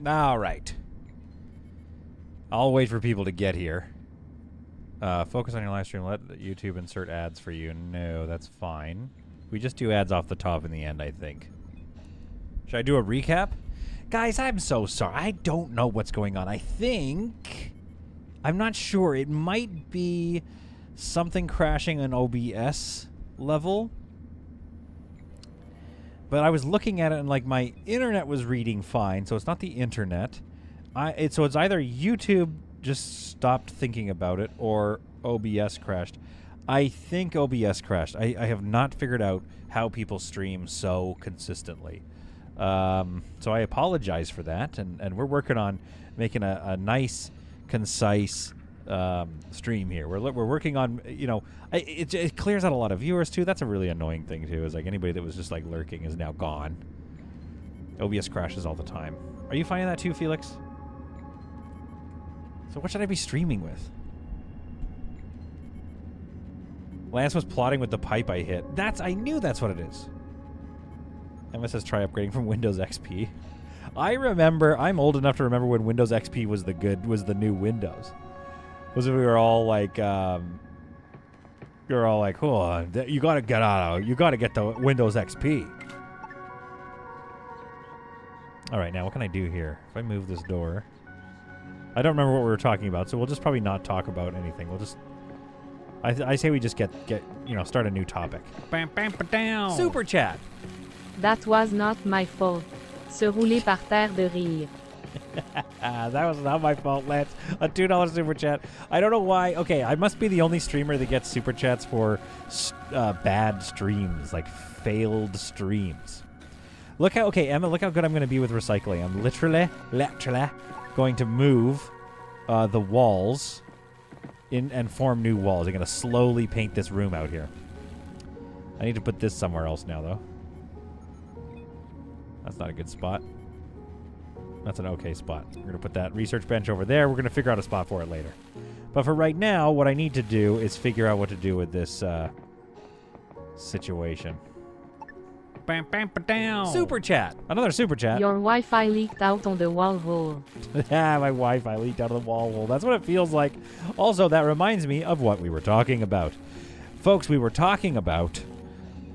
All right. I'll wait for people to get here. Focus on your live stream. Let YouTube insert ads for you. No, that's fine. We just do ads off the top in the end, I think. Should I do a recap? Guys, I'm so sorry. I don't know what's going on. I think... I'm not sure. It might be something crashing an OBS level. But I was looking at it and like my internet was reading fine, so it's not the internet. So it's either YouTube just stopped thinking about it or OBS crashed. I think OBS crashed. I have not figured out how people stream so consistently. So I apologize for that, and we're working on making a nice, concise stream here. We're working on, you know, it clears out a lot of viewers too. That's a really annoying thing too. Is like anybody that was just like lurking is now gone. OBS crashes all the time. Are you finding that too, Felix? So what should I be streaming with? Lance was plotting with the pipe I hit. I knew that's what it is. Emma says try upgrading from Windows XP. I remember, I'm old enough to remember when Windows XP was the new Windows. We were all like, oh, you gotta get the Windows XP. All right, now what can I do here? If I move this door, I don't remember what we were talking about, so we'll just probably not talk about anything. We'll just, I say we just get start a new topic. Bam, bam, ba-down. Super chat. That was not my fault. Se rouler par terre de rire. That was not my fault, Lance. A $2 super chat. I don't know why. Okay, I must be the only streamer that gets super chats for bad streams, like failed streams. Emma, look how good I'm going to be with recycling. I'm literally going to move the walls in and form new walls. I'm going to slowly paint this room out here. I need to put this somewhere else now, though. That's not a good spot. That's an okay spot. We're going to put that research bench over there. We're going to figure out a spot for it later. But for right now, what I need to do is figure out what to do with this situation. Bam, bam, ba-down. Super chat. Another super chat. Your Wi-Fi leaked out on the wall hole. My Wi-Fi leaked out of the wall hole. That's what it feels like. Also, that reminds me of what we were talking about. Folks, we were talking about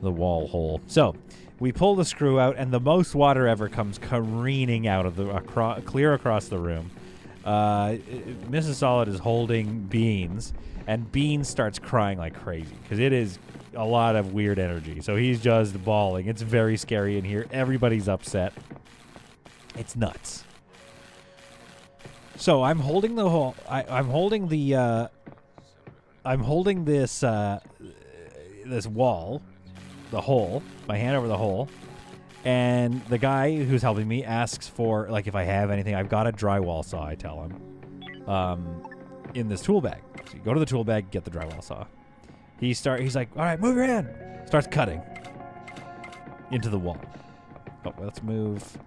the wall hole. So, we pull the screw out, and the most water ever comes careening out of the clear across the room. Mrs. Solid is holding Beans, and Beans starts crying like crazy because it is a lot of weird energy. So he's just bawling. It's very scary in here. Everybody's upset. It's nuts. So I'm holding the whole. I'm holding the. I'm holding this this wall, the hole. My hand over the hole, and the guy who's helping me asks for like if I have anything. I've got a drywall saw. I tell him, in this tool bag. So you go to the tool bag, get the drywall saw. He's like, all right, move your hand. Starts cutting into the wall. Oh, let's move.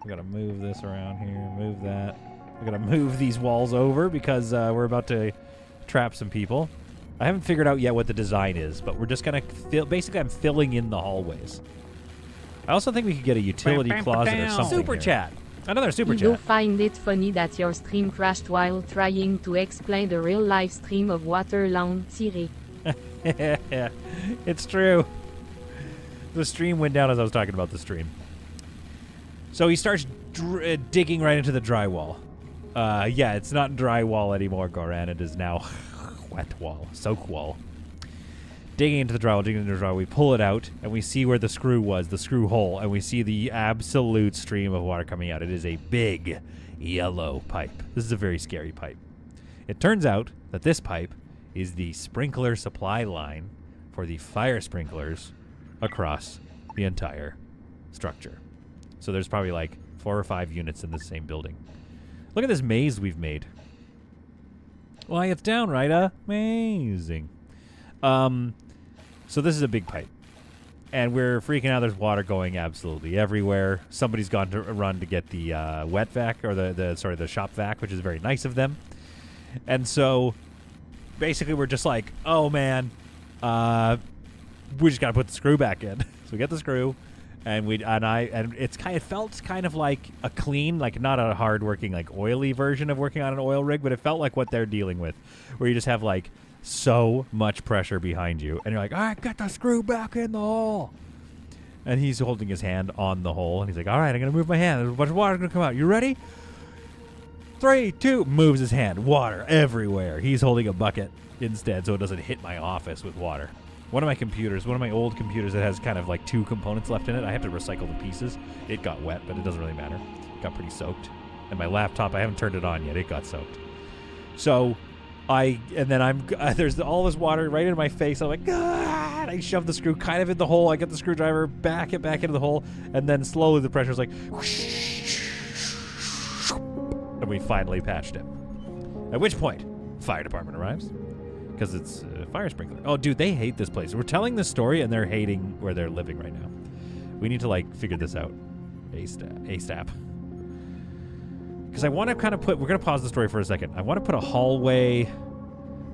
We gotta move this around here. Move that. We gotta move these walls over because we're about to trap some people. I haven't figured out yet what the design is, but we're just gonna fill. Basically, I'm filling in the hallways. I also think we could get a utility closet or something. Super chat. Another super chat. You find it funny that your stream crashed while trying to explain the real live stream of Waterland Thierry. Yeah, it's true. The stream went down as I was talking about the stream. So he starts digging right into the drywall. Yeah, it's not drywall anymore, Goran. It is now wet wall, soak wall. Digging into the drywall, we pull it out, and we see where the screw was, the screw hole, and we see the absolute stream of water coming out. It is a big yellow pipe. This is a very scary pipe. It turns out that this pipe is the sprinkler supply line for the fire sprinklers across the entire structure. So there's probably like 4 or 5 units in the same building. Look at this maze we've made. Why, it's downright amazing. So this is a big pipe, and we're freaking out. There's water going absolutely everywhere. Somebody's gone to run to get the wet vac, or the shop vac, which is very nice of them. And so basically we're just like, oh man, we just gotta put the screw back in. So we get the screw, And it felt kind of like a clean, like not a hard working, like oily version of working on an oil rig, but it felt like what they're dealing with, where you just have like so much pressure behind you, and you're like, all right, get the screw back in the hole. And he's holding his hand on the hole, and he's like, all right, I'm gonna move my hand. There's a bunch of water gonna come out. You ready? 3, 2, moves his hand. Water everywhere. He's holding a bucket instead, so it doesn't hit my office with water. One of my old computers that has kind of like 2 components left in it, I have to recycle the pieces. It got wet, but it doesn't really matter. It got pretty soaked. And my laptop, I haven't turned it on yet. It got soaked. So there's all this water right in my face. I'm like, ah! And I shove the screw kind of in the hole. I get the screwdriver, back it back into the hole, and then slowly the pressure's like, whoosh, and we finally patched it. At which point, fire department arrives. Because it's a fire sprinkler. Oh, dude, they hate this place. We're telling this story, and they're hating where they're living right now. We need to, like, figure this out ASAP. Because I want to kind of we're going to pause the story for a second. I want to put a hallway.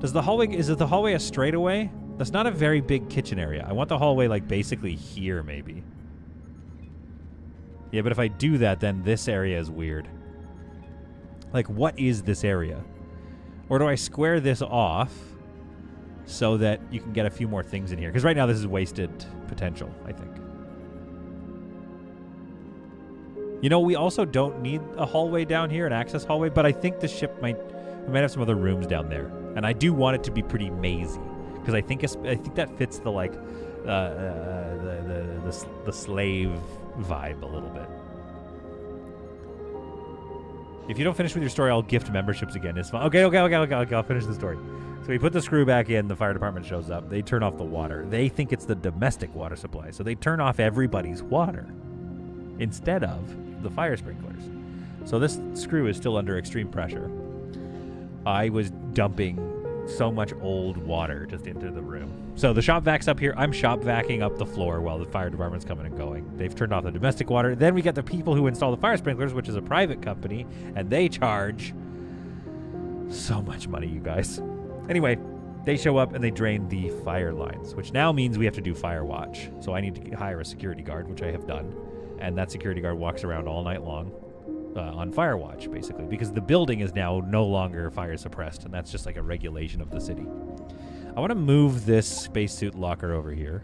Is the hallway a straightaway? That's not a very big kitchen area. I want the hallway, like, basically here, maybe. Yeah, but if I do that, then this area is weird. Like, what is this area? Or do I square this off so that you can get a few more things in here? Because right now this is wasted potential, I think. You know, we also don't need a hallway down here, an access hallway, but I think the ship we might have some other rooms down there. And I do want it to be pretty mazy, because I think that fits the like the slave vibe a little bit. If you don't finish with your story, I'll gift memberships again. It's fine. Okay, I'll finish the story. So we put the screw back in. The fire department shows up. They turn off the water. They think it's the domestic water supply, so they turn off everybody's water instead of the fire sprinklers. So this screw is still under extreme pressure. I was dumping so much old water just into the room. So the shop vac's up here. I'm shop vacking up the floor while the fire department's coming and going. They've turned off the domestic water. Then we get the people who install the fire sprinklers, which is a private company, and they charge so much money, you guys. Anyway, they show up and they drain the fire lines, which now means we have to do fire watch. So I need to hire a security guard, which I have done. And that security guard walks around all night long on fire watch, basically, because the building is now no longer fire suppressed, and that's just like a regulation of the city. I want to move this spacesuit locker over here.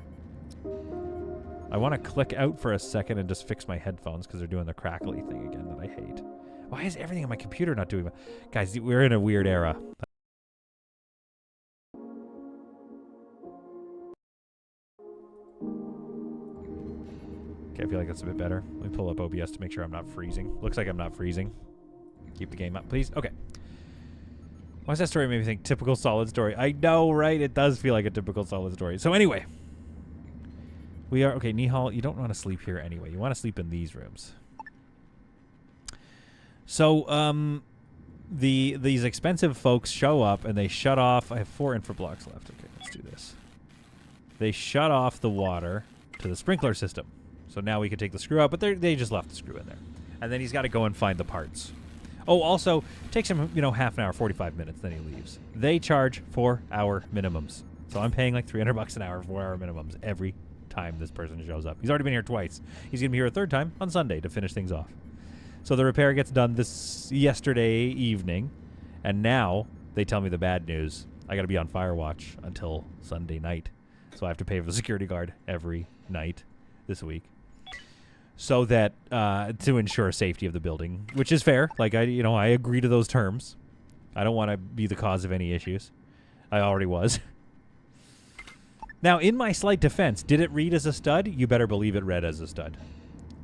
I want to click out for a second and just fix my headphones because they're doing the crackly thing again that I hate. Why is everything on my computer not doing that? Guys, we're in a weird era. Okay, I feel like that's a bit better. Let me pull up OBS to make sure I'm not freezing. Looks like I'm not freezing. Keep the game up, please. Okay. Why does that story make me think typical solid story? I know, right? It does feel like a typical solid story. So anyway, we are... Okay, Nihal, you don't want to sleep here anyway. You want to sleep in these rooms. So, these expensive folks show up and they shut off... I have 4 infra blocks left. Okay, let's do this. They shut off the water to the sprinkler system. So now we can take the screw out, but they just left the screw in there. And then he's got to go and find the parts. Oh, also, it takes him, half an hour, 45 minutes, then he leaves. They charge 4-hour minimums. So I'm paying like $300 an hour for 4-hour minimums every time this person shows up. He's already been here twice. He's going to be here a third time on Sunday to finish things off. So the repair gets done yesterday evening, and now they tell me the bad news. I got to be on fire watch until Sunday night. So I have to pay for the security guard every night this week. So that to ensure safety of the building, which is fair. Like I agree to those terms. I don't want to be the cause of any issues. I already was. Now, in my slight defense, did it read as a stud? You better believe it read as a stud.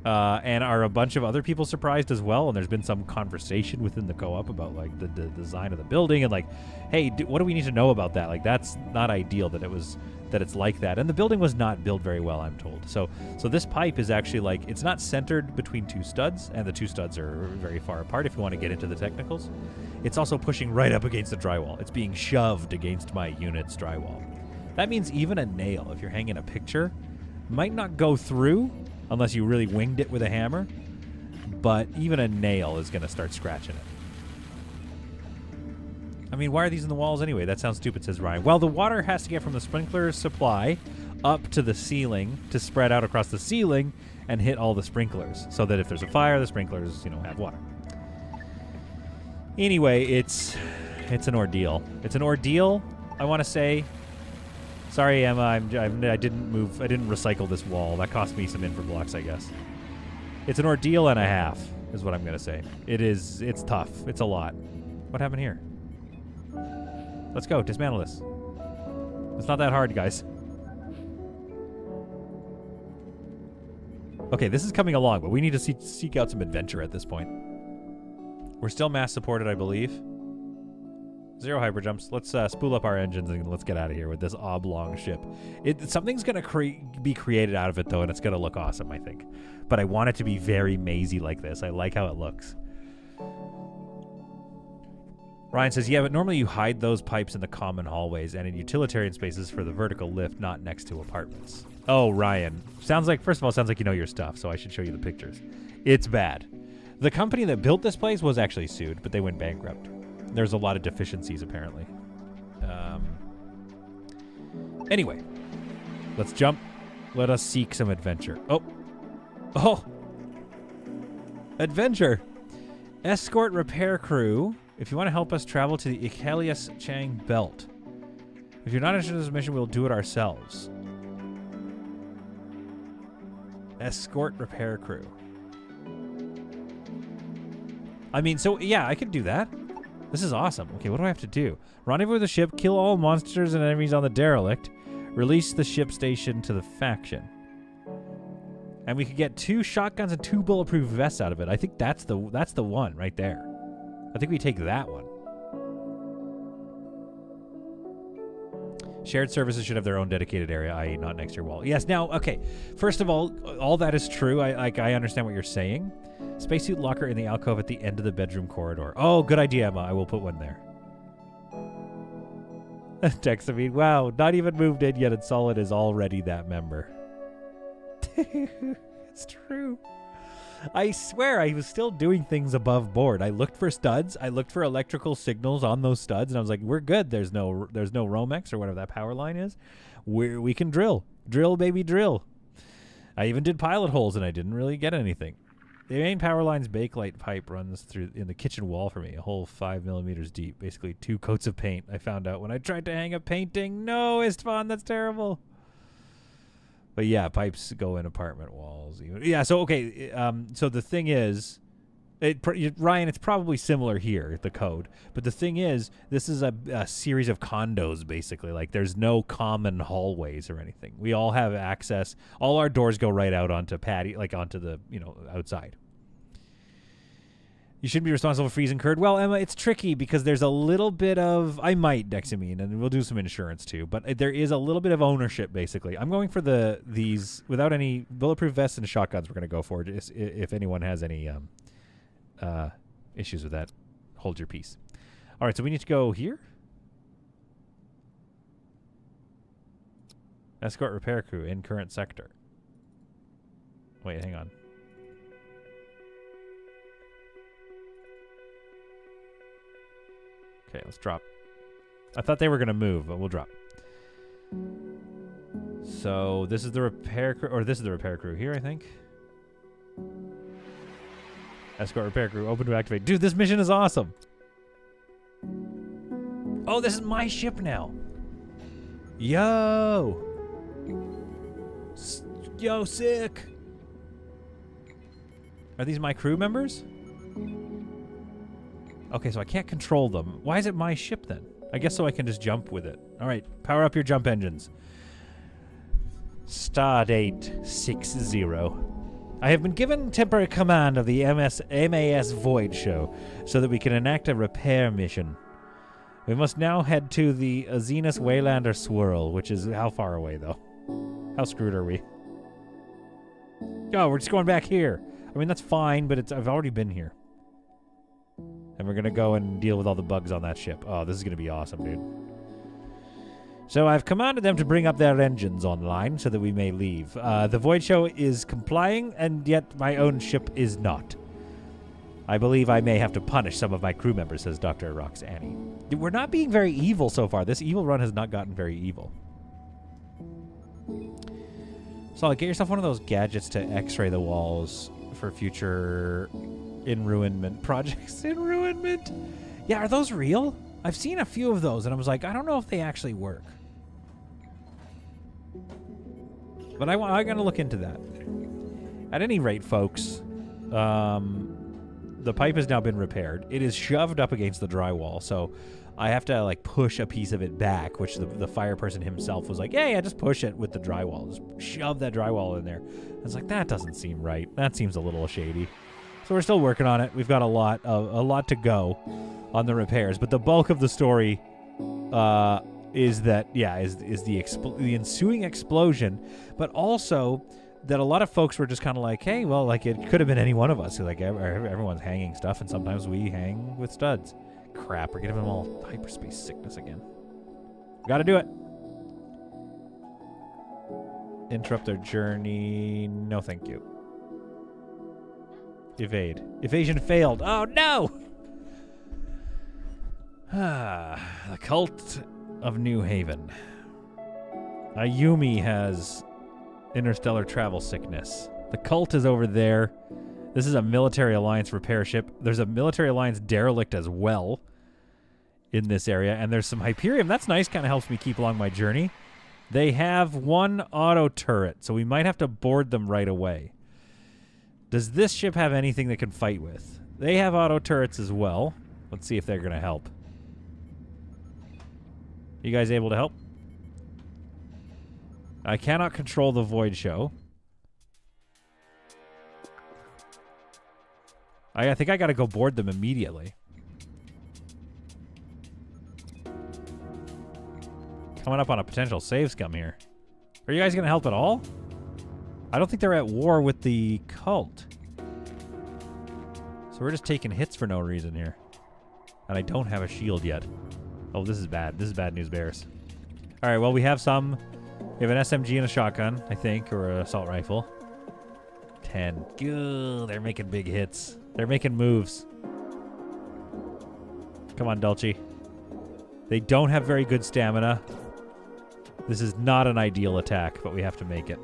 And are a bunch of other people surprised as well? And there's been some conversation within the co-op about like the design of the building and like, hey, what do we need to know about that? Like that's not ideal that it's like that. And the building was not built very well, I'm told. So this pipe is actually like, it's not centered between 2 studs, and the 2 studs are very far apart if you want to get into the technicals. It's also pushing right up against the drywall. It's being shoved against my unit's drywall. That means even a nail, if you're hanging a picture, might not go through unless you really winged it with a hammer, but even a nail is going to start scratching it. I mean, why are these in the walls anyway? That sounds stupid, says Ryan. Well, the water has to get from the sprinkler supply up to the ceiling to spread out across the ceiling and hit all the sprinklers, so that if there's a fire, the sprinklers, have water. Anyway, it's an ordeal. It's an ordeal, I want to say. Sorry, Emma, I didn't recycle this wall. That cost me some infra blocks, I guess. It's an ordeal and a half, is what I'm going to say. It's tough. It's a lot. What happened here? Let's go. Dismantle this. It's not that hard, guys. Okay, this is coming along, but we need to seek out some adventure at this point. We're still mass supported, I believe. 0 hyperjumps. Let's spool up our engines and let's get out of here with this oblong ship. Something's going to be created out of it, though, and it's going to look awesome, I think. But I want it to be very mazy like this. I like how it looks. Ryan says, yeah, but normally you hide those pipes in the common hallways and in utilitarian spaces for the vertical lift, not next to apartments. Oh, Ryan. First of all, sounds like you know your stuff, so I should show you the pictures. It's bad. The company that built this place was actually sued, but they went bankrupt. There's a lot of deficiencies, apparently. Anyway, let's jump. Let us seek some adventure. Oh! Adventure! Escort repair crew. If you want to help us travel to the Ichelius Chang Belt. If you're not interested in this mission, we'll do it ourselves. Escort repair crew. I mean, so, yeah, I could do that. This is awesome. Okay, what do I have to do? Rendezvous with the ship, kill all monsters and enemies on the derelict, release the ship station to the faction. And we could get 2 shotguns and 2 bulletproof vests out of it. I think that's the one right there. I think we take that one. Shared services should have their own dedicated area, i.e. not next to your wall. Yes, now, okay. First of all that is true. I understand what you're saying. Spacesuit locker in the alcove at the end of the bedroom corridor. Oh, good idea, Emma. I will put one there. Texamine, wow, not even moved in yet and Solid is already that member. It's true. I swear I was still doing things above board. I looked for studs. I looked for electrical signals on those studs, and I was like, we're good. There's no Romex or whatever that power line is. We can drill. Drill, baby, drill. I even did pilot holes, and I didn't really get anything. The main power line's bakelite pipe runs through in the kitchen wall for me, a whole 5 millimeters deep, basically 2 coats of paint. I found out when I tried to hang a painting. No, Istvan, that's terrible. But yeah, pipes go in apartment walls. Yeah, so okay, so the thing is, Ryan, it's probably similar here, the code. But the thing is, this is a series of condos, basically. Like, there's no common hallways or anything. We all have access. All our doors go right out onto onto the, outside. You shouldn't be responsible for fees incurred. Well, Emma, it's tricky because there's a little bit of... I might, Dexamine, and we'll do some insurance too. But there is a little bit of ownership, basically. I'm going for these without any bulletproof vests and shotguns. We're going to go for it. Just if anyone has any issues with that, hold your peace. All right, so we need to go here. Escort repair crew in current sector. Wait, hang on. Okay, let's drop. I thought they were going to move, but we'll drop. So this is the repair crew, or this is the repair crew here, I think. Escort repair crew, open to activate. Dude, this mission is awesome. Oh, this is my ship now. Yo. Yo, sick. Are these my crew members? Okay, so I can't control them. Why is it my ship then? I guess so I can just jump with it. All right, power up your jump engines. Stardate 60. I have been given temporary command of the MAS Voyage show so that we can enact a repair mission. We must now head to the Azenus Waylander Swirl, which is how far away, though? How screwed are we? Oh, we're just going back here. I mean, that's fine, but I've already been here. And we're going to go and deal with all the bugs on that ship. Oh, this is going to be awesome, dude. So I've commanded them to bring up their engines online so that we may leave. The Void Show is complying, and yet my own ship is not. I believe I may have to punish some of my crew members, says Dr. Roxanne. We're not being very evil so far. This evil run has not gotten very evil. So get yourself one of those gadgets to x-ray the walls for future enruinment projects. Enruinment? Yeah, are those real? I've seen a few of those, and I was like, I don't know if they actually work. But I'm going to look into that. At any rate, folks, the pipe has now been repaired. It is shoved up against the drywall, so I have to like push a piece of it back, which the fire person himself was like, yeah, just push it with the drywall. Just shove that drywall in there. I was like, that doesn't seem right. That seems a little shady. So we're still working on it. We've got a lot to go on the repairs, but the bulk of the story is that is the ensuing explosion, but also that a lot of folks were just kind of like, hey, well, like it could have been any one of us. Like everyone's hanging stuff, and sometimes we hang with studs. Crap, we're giving them all hyperspace sickness again. Got to do it. Interrupt their journey. No, thank you. Evade. Evasion failed. Oh, no! The cult of New Haven. Ayumi has interstellar travel sickness. The cult is over there. This is a military alliance repair ship. There's a military alliance derelict as well in this area, and there's some Hyperium. That's nice. Kind of helps me keep along my journey. They have one auto turret, so we might have to board them right away. Does this ship have anything that can fight with? They have auto turrets as well. Let's see if they're going to help. You guys able to help? I cannot control the void show. I think I got to go board them immediately. Coming up on a potential save scum here. Are you guys going to help at all? I don't think they're at war with the cult. So we're just taking hits for no reason here. And I don't have a shield yet. Oh, this is bad. This is bad news bears. All right, well, we have some. We have an SMG and a shotgun, I think, or an assault rifle. 10. Good. They're making big hits. They're making moves. Come on, Dulce. They don't have very good stamina. This is not an ideal attack, but we have to make it.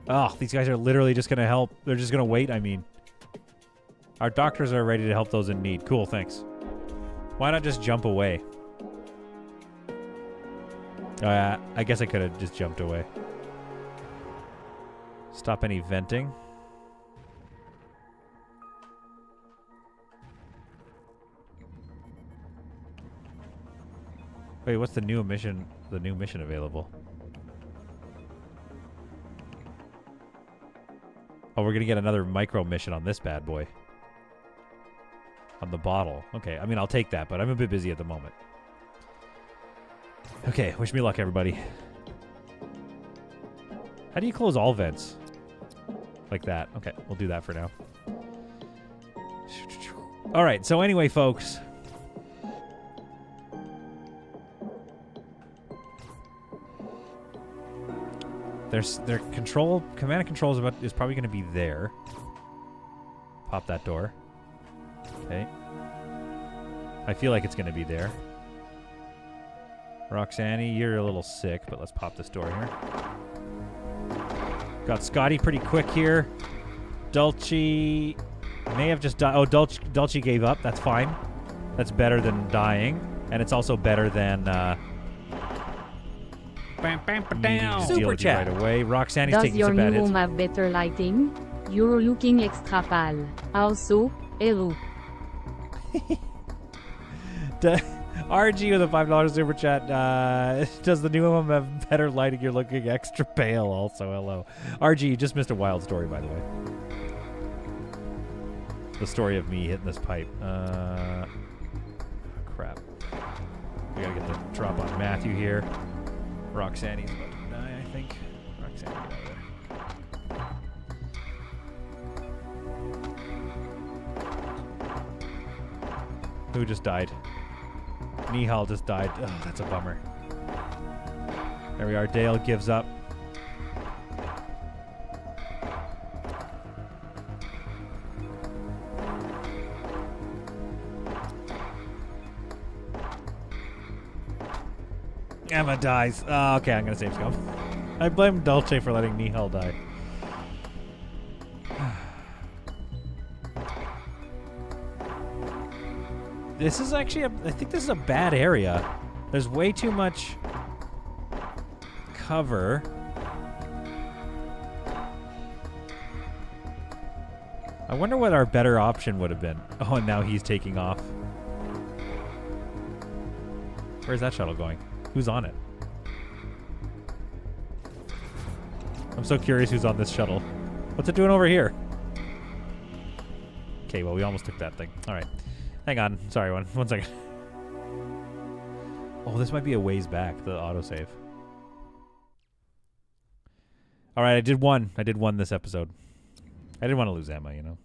Oh, these guys are literally just going to help. They're just going to wait, I mean. Our doctors are ready to help those in need. Cool, thanks. Why not just jump away? I guess I could have just jumped away. Stop any venting. Wait, what's the new mission? The new mission available? Oh, we're gonna get another micro mission on this bad boy. On the bottle. Okay, I mean, I'll take that, but I'm a bit busy at the moment. Okay, wish me luck, everybody. How do you close all vents? Like that. Okay, we'll do that for now. All right, so anyway, folks. Their command and control is probably going to be there. Pop that door. Okay. I feel like it's going to be there. Roxanne, you're a little sick, but let's pop this door here. Got Scotty pretty quick here. Dulce may have just died. Oh, Dulce gave up. That's fine. That's better than dying. And it's also better than... Super chat right away. Roxanne's Does taking your some new bad hits. home have better lighting? You're looking extra pale. Also, hello. RG with a $5 super chat. Does the new home have better lighting? You're looking extra pale. Also, hello. RG, you just missed a wild story, by the way. The story of me hitting this pipe. Crap. We gotta get the drop on Matthew here. Roxanne's about to die, I think. Roxanne, get out of there. Who just died? Nihal just died. Oh, that's a bummer. There we are. Dale gives up. Emma dies. Oh, okay, I'm gonna save scum. I blame Dulce for letting Nihal die. This is actually I think this is a bad area. There's way too much cover. I wonder what our better option would have been. Oh, and now he's taking off. Where's that shuttle going? Who's on it? I'm so curious who's on this shuttle. What's it doing over here? Okay, well, we almost took that thing. All right. Hang on. Sorry, one second. Oh, this might be a ways back, the autosave. All right, I did one. I did one this episode. I didn't want to lose Emma, you know.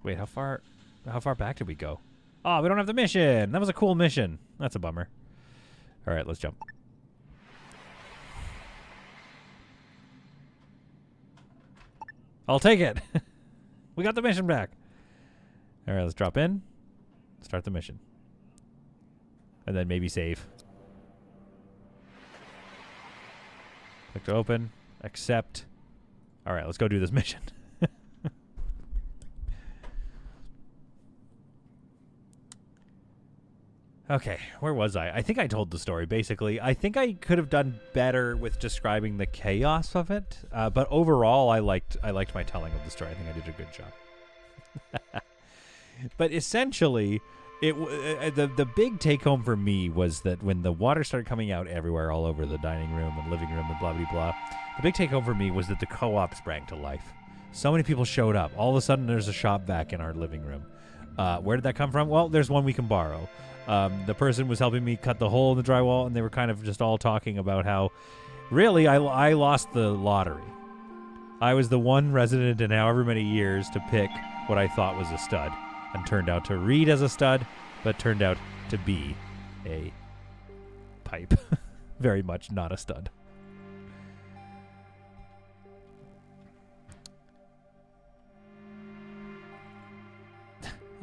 Wait, how far back did we go? Oh, we don't have the mission. That was a cool mission. That's a bummer. All right, let's jump. I'll take it. We got the mission back. All right, let's drop in. Start the mission. And then maybe save. Click to open. Accept. All right, let's go do this mission. Okay, where was I? I think I told the story, basically. I think I could have done better with describing the chaos of it. But overall, I liked my telling of the story. I think I did a good job. But essentially, the big take-home for me was that when the water started coming out everywhere, all over the dining room and living room and blah, blah, blah, the big take-home for me was that the co-op sprang to life. So many people showed up. All of a sudden, there's a shop vac in our living room. Where did that come from? Well, there's one we can borrow. The person was helping me cut the hole in the drywall, and they were kind of just all talking about how, really, I lost the lottery. I was the one resident in however many years to pick what I thought was a stud, and turned out to read as a stud, but turned out to be a pipe. Very much not a stud.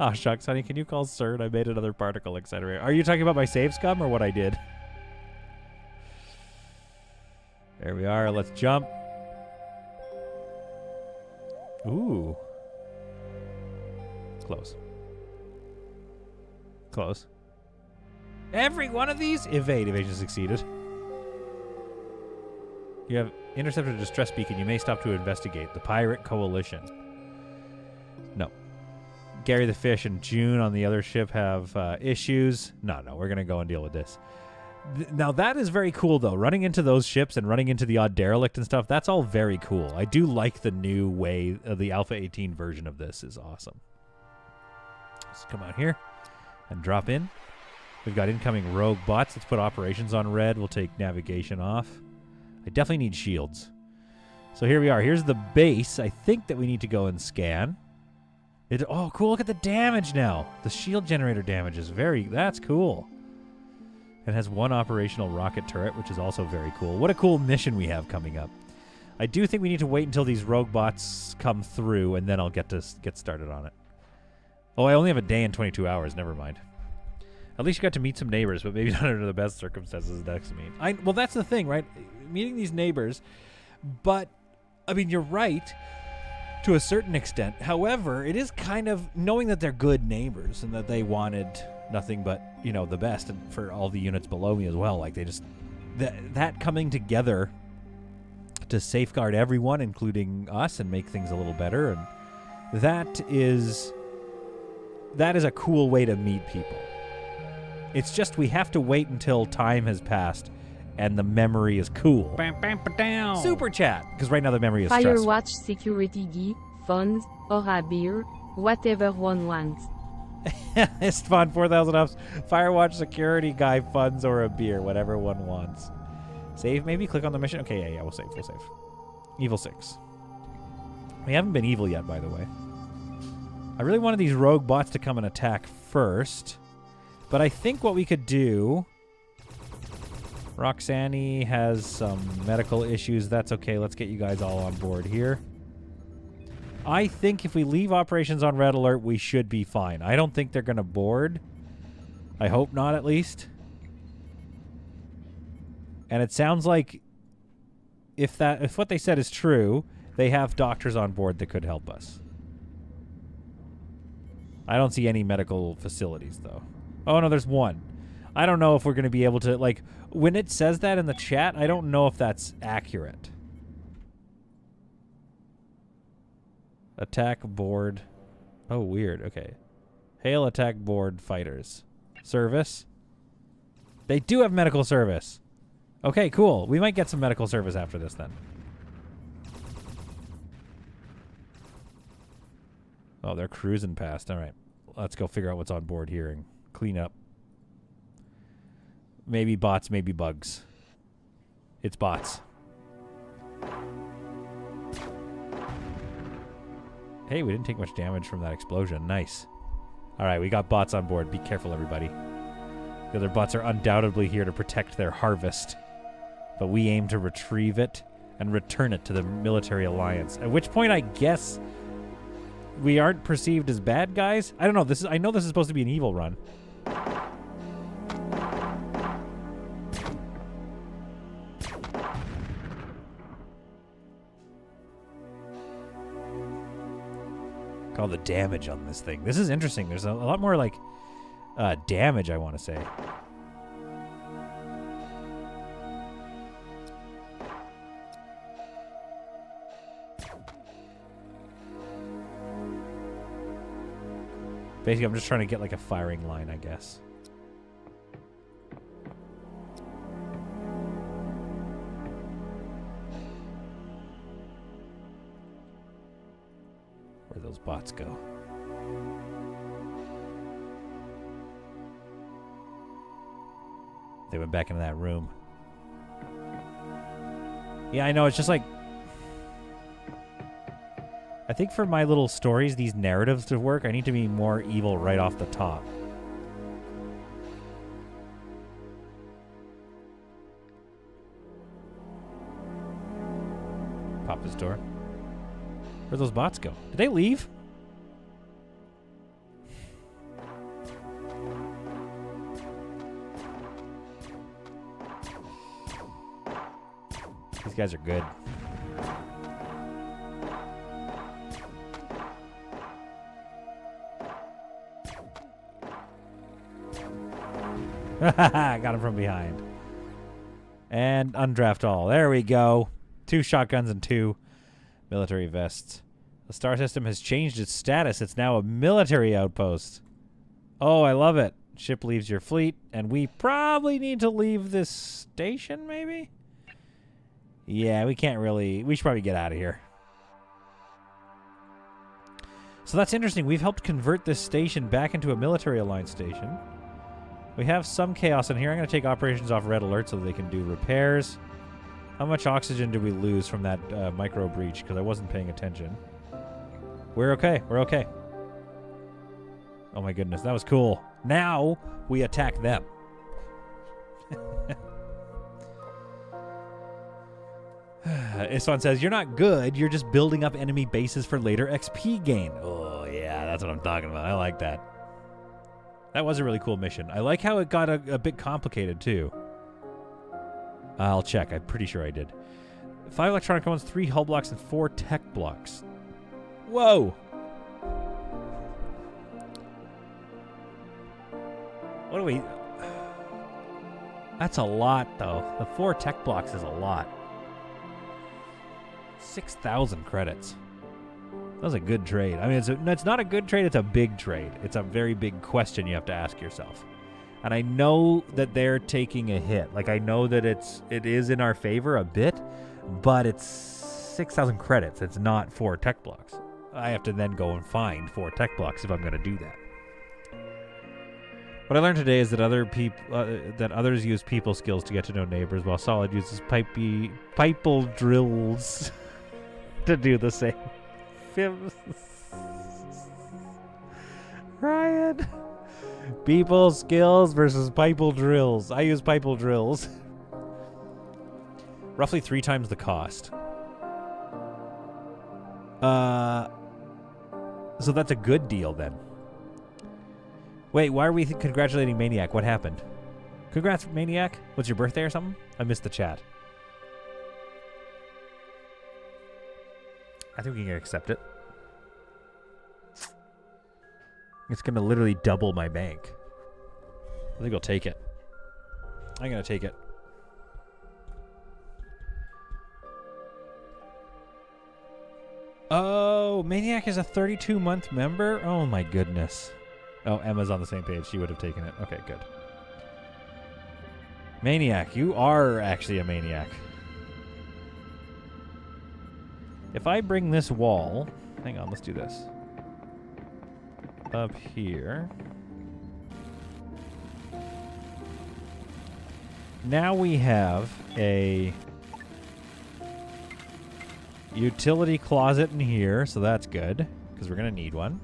Oh, shucks, honey, can you call CERN? I made another particle accelerator. Are you talking about my save scum or what I did? There we are. Let's jump. Ooh. Close. Close. Every one of these? Evade. Evasion succeeded. You have intercepted a distress beacon. You may stop to investigate. The Pirate Coalition. No. Gary the Fish and June on the other ship have issues. No, we're going to go and deal with this. Now, that is very cool, though. Running into those ships and running into the odd derelict and stuff, that's all very cool. I do like the new way, the Alpha 18 version of this is awesome. Let's come out here and drop in. We've got incoming rogue bots. Let's put operations on red. We'll take navigation off. I definitely need shields. So here we are. Here's the base. I think that we need to go and scan. Oh, cool. Look at the damage now. The shield generator damage is that's cool. It has one operational rocket turret, which is also very cool. What a cool mission we have coming up. I do think we need to wait until these rogue bots come through, and then I'll get started on it. Oh, I only have a day and 22 hours. Never mind. At least you got to meet some neighbors, but maybe not under the best circumstances next to me. Well, that's the thing, right? Meeting these neighbors, but, I mean, you're right. To a certain extent. However, it is kind of knowing that they're good neighbors and that they wanted nothing but, you know, the best, and for all the units below me as well. Like, they just that coming together to safeguard everyone, including us, and make things a little better, and that is a cool way to meet people. It's just we have to wait until time has passed and the memory is cool. Bam, bam, ba-down. Super chat, because right now the memory is stressful. Firewatch security gear, funds, or a beer, whatever one wants. S10 4,000 ups. Firewatch security guy, funds, or a beer, whatever one wants. Save maybe? Click on the mission? Okay, yeah, we'll save. Evil 6. We haven't been evil yet, by the way. I really wanted these rogue bots to come and attack first, but I think what we could do... Roxanne has some medical issues. That's okay. Let's get you guys all on board here. I think if we leave operations on red alert, we should be fine. I don't think they're going to board. I hope not, at least. And it sounds like if what they said is true, they have doctors on board that could help us. I don't see any medical facilities, though. Oh, no, there's one. I don't know if we're going to be able to, like, when it says that in the chat, I don't know if that's accurate. Attack board. Oh, weird. Okay. Hail attack board fighters. Service. They do have medical service. Okay, cool. We might get some medical service after this, then. Oh, they're cruising past. All right. Let's go figure out what's on board here and clean up. Maybe bots, maybe bugs. It's bots. Hey, we didn't take much damage from that explosion. Nice. All right, we got bots on board. Be careful, everybody. The other bots are undoubtedly here to protect their harvest. But we aim to retrieve it and return it to the military alliance. At which point, I guess we aren't perceived as bad guys. I don't know. I know this is supposed to be an evil run. All the damage on this thing. This is interesting. There's a lot more like damage, I want to say. Basically, I'm just trying to get like a firing line, I guess. Where'd those bots go? They went back into that room. Yeah, I know. It's just like... I think for my little stories, these narratives to work, I need to be more evil right off the top. Pop this door. Where'd those bots go? Did they leave? These guys are good. Got him from behind. And undraft all. There we go. 2 shotguns and 2 military vests. The star system has changed its status. It's now a military outpost. Oh, I love it. Ship leaves your fleet, and we probably need to leave this station, maybe? Yeah, we can't really... We should probably get out of here. So that's interesting. We've helped convert this station back into a military alliance station. We have some chaos in here. I'm going to take operations off red alert so that they can do repairs. How much oxygen did we lose from that micro breach? Because I wasn't paying attention. We're okay. We're okay. Oh my goodness, that was cool. Now we attack them. Isfan says, you're not good. You're just building up enemy bases for later XP gain. Oh, yeah, that's what I'm talking about. I like that. That was a really cool mission. I like how it got a bit complicated, too. I'll check. I'm pretty sure I did. 5 electronic components, 3 hull blocks, and 4 tech blocks. Whoa! What do we... That's a lot, though. The 4 tech blocks is a lot. 6,000 credits. That was a good trade. I mean, it's not a good trade, it's a big trade. It's a very big question you have to ask yourself. And I know that they're taking a hit. Like, I know that it is in our favor a bit, but it's 6,000 credits. It's not 4 tech blocks. I have to then go and find 4 tech blocks if I'm going to do that. What I learned today is that others use people skills to get to know neighbors, while Solid uses pipal drills to do the same. Ryan. People skills versus pipal drills. I use pipal drills. Roughly 3 times the cost. So that's a good deal then. Wait, why are we congratulating Maniac? What happened? Congrats, Maniac. What's your birthday or something? I missed the chat. I think we can accept it. It's going to literally double my bank. I think I'll take it. I'm going to take it. Oh, Maniac is a 32-month member? Oh, my goodness. Oh, Emma's on the same page. She would have taken it. Okay, good. Maniac, you are actually a maniac. If I bring this wall... Hang on, let's do this. Up here. Now we have a utility closet in here, so that's good, because we're going to need one.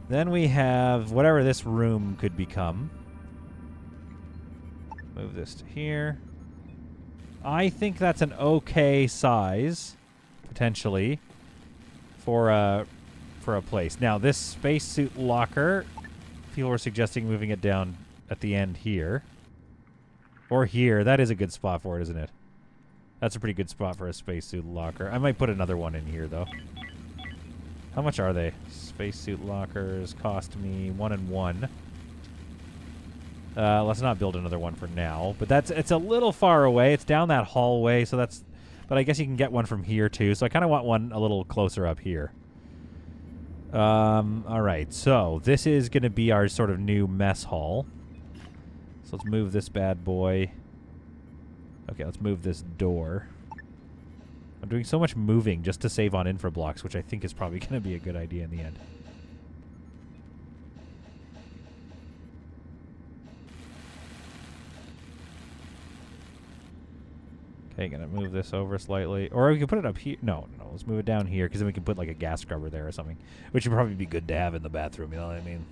Then we have whatever this room could become. Move this to here. I think that's an okay size, potentially, for a place. Now, this spacesuit locker, people were suggesting moving it down at the end here. Or here. That is a good spot for it, isn't it? That's a pretty good spot for a spacesuit locker. I might put another one in here, though. How much are they? Spacesuit lockers cost me 1 and 1. Let's not build another one for now. But it's a little far away. It's down that hallway, so that's... But I guess you can get one from here, too. So I kind of want one a little closer up here. Alright, so this is going to be our sort of new mess hall. So let's move this bad boy. Okay, let's move this door. I'm doing so much moving just to save on infra blocks, which I think is probably going to be a good idea in the end. Okay, gonna move this over slightly. Or we can put it up here. No, let's move it down here, because then we can put like a gas scrubber there or something. Which would probably be good to have in the bathroom, you know what I mean?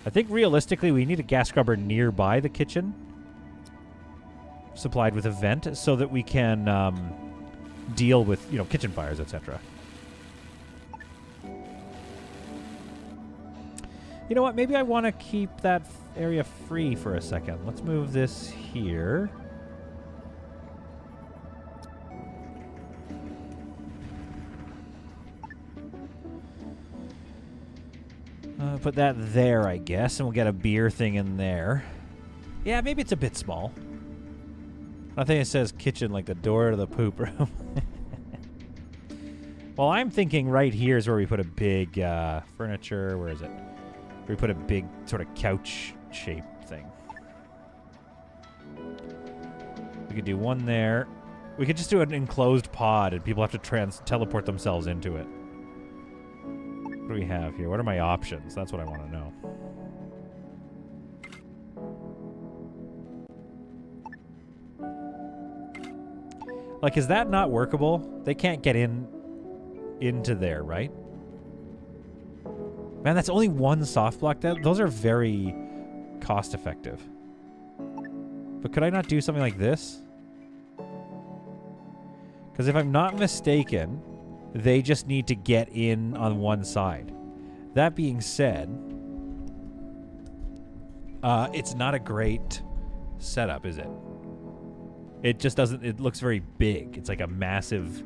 I think realistically we need a gas scrubber nearby the kitchen, supplied with a vent, so that we can deal with, you know, kitchen fires, etc. You know what? Maybe I want to keep that area free for a second. Let's move this here. Put that there, I guess, and we'll get a beer thing in there. Yeah, maybe it's a bit small. I think it says kitchen, like the door to the poop room. Well, I'm thinking right here is where we put a big furniture. Where is it? Where we put a big sort of couch shape thing. We could do one there. We could just do an enclosed pod, and people have to teleport themselves into it. What do we have here? What are my options? That's what I want to know. Like, is that not workable? They can't get into there, right? Man, that's only one soft block. Those are very cost effective. But could I not do something like this? Because if I'm not mistaken, they just need to get in on one side. That being said, it's not a great setup, is it? It just doesn't... It looks very big. It's like a massive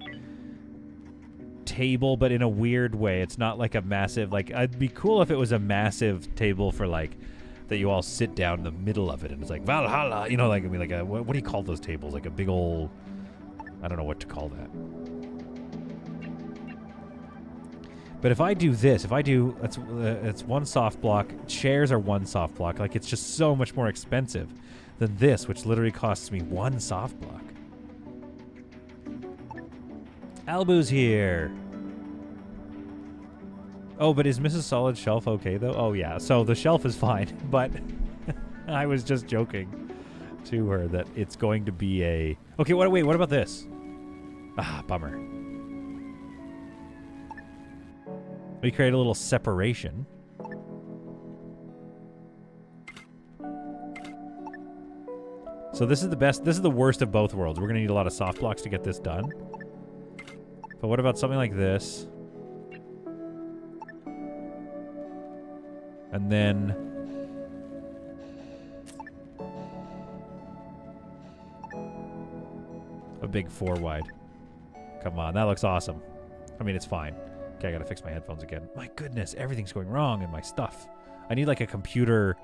table, but in a weird way. It's not like a massive... Like, it'd be cool if it was a massive table for, like, that you all sit down in the middle of it, and it's like, Valhalla! You know, like, I mean, like a... What do you call those tables? Like a big old... I don't know what to call that. But if I do this, it's one soft block. Chairs are one soft block. Like, it's just so much more expensive than this, which literally costs me one soft block. Albu's here. Oh, but is Mrs. Solid's shelf okay, though? Oh, yeah. So the shelf is fine, but I was just joking to her that it's going to be a... Okay, wait, what about this? Ah, bummer. We create a little separation. So this is the best. This is the worst of both worlds. We're going to need a lot of soft blocks to get this done. But what about something like this? And then... a big 4 wide. Come on, that looks awesome. I mean, it's fine. Okay, I gotta fix my headphones again. My goodness, everything's going wrong in my stuff. I need like a computer...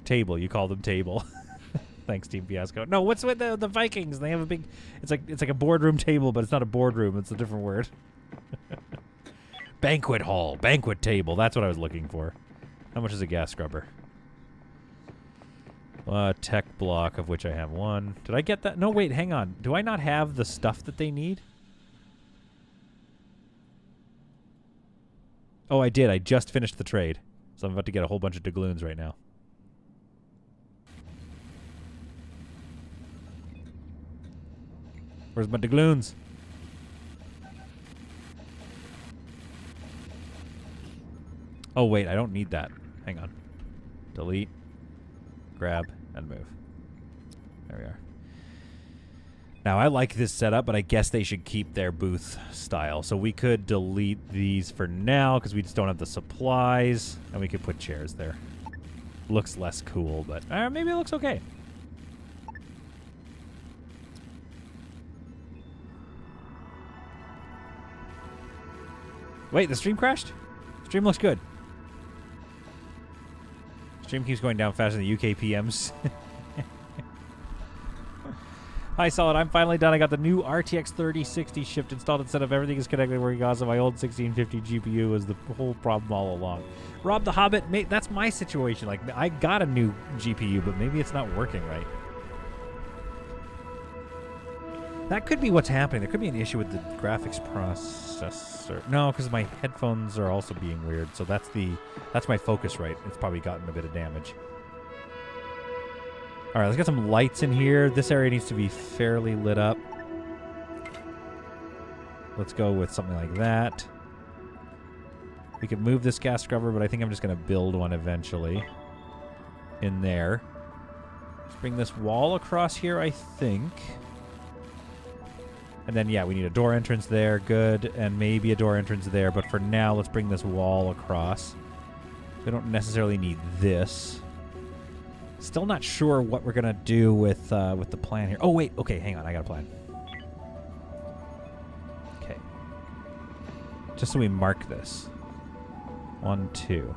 table. You call them table. Thanks, Team Fiasco. No, what's with the Vikings? They have a big... It's like a boardroom table, but it's not a boardroom. It's a different word. Banquet hall. Banquet table. That's what I was looking for. How much is a gas scrubber? Tech block, of which I have 1. Did I get that? No, wait, hang on. Do I not have the stuff that they need? Oh, I did. I just finished the trade. So I'm about to get a whole bunch of doubloons right now. Where's my doubloons? Oh, wait, I don't need that. Hang on. Delete. Grab. And move. There we are. Now, I like this setup, but I guess they should keep their booth style. So we could delete these for now, because we just don't have the supplies. And we could put chairs there. Looks less cool, but maybe it looks okay. Wait, the stream crashed? Stream looks good. Stream keeps going down faster than the UK PMs. Hi, Solid. I'm finally done. I got the new RTX 3060 shipped, installed, and set up. Everything is connected working awesome. My old 1650 GPU was the whole problem all along. Rob the Hobbit, mate, that's my situation. Like, I got a new GPU, but maybe it's not working right. That could be what's happening. There could be an issue with the graphics processor. No, because my headphones are also being weird. So that's my focus rate. It's probably gotten a bit of damage. All right, let's get some lights in here. This area needs to be fairly lit up. Let's go with something like that. We could move this gas scrubber, but I think I'm just going to build one eventually in there. Let's bring this wall across here, I think. And then, yeah, we need a door entrance there. Good. And maybe a door entrance there. But for now, let's bring this wall across. We don't necessarily need this. Still not sure what we're going to do with the plan here. Oh, wait. Okay, hang on. I got a plan. Okay. Just so we mark this. 1, 2.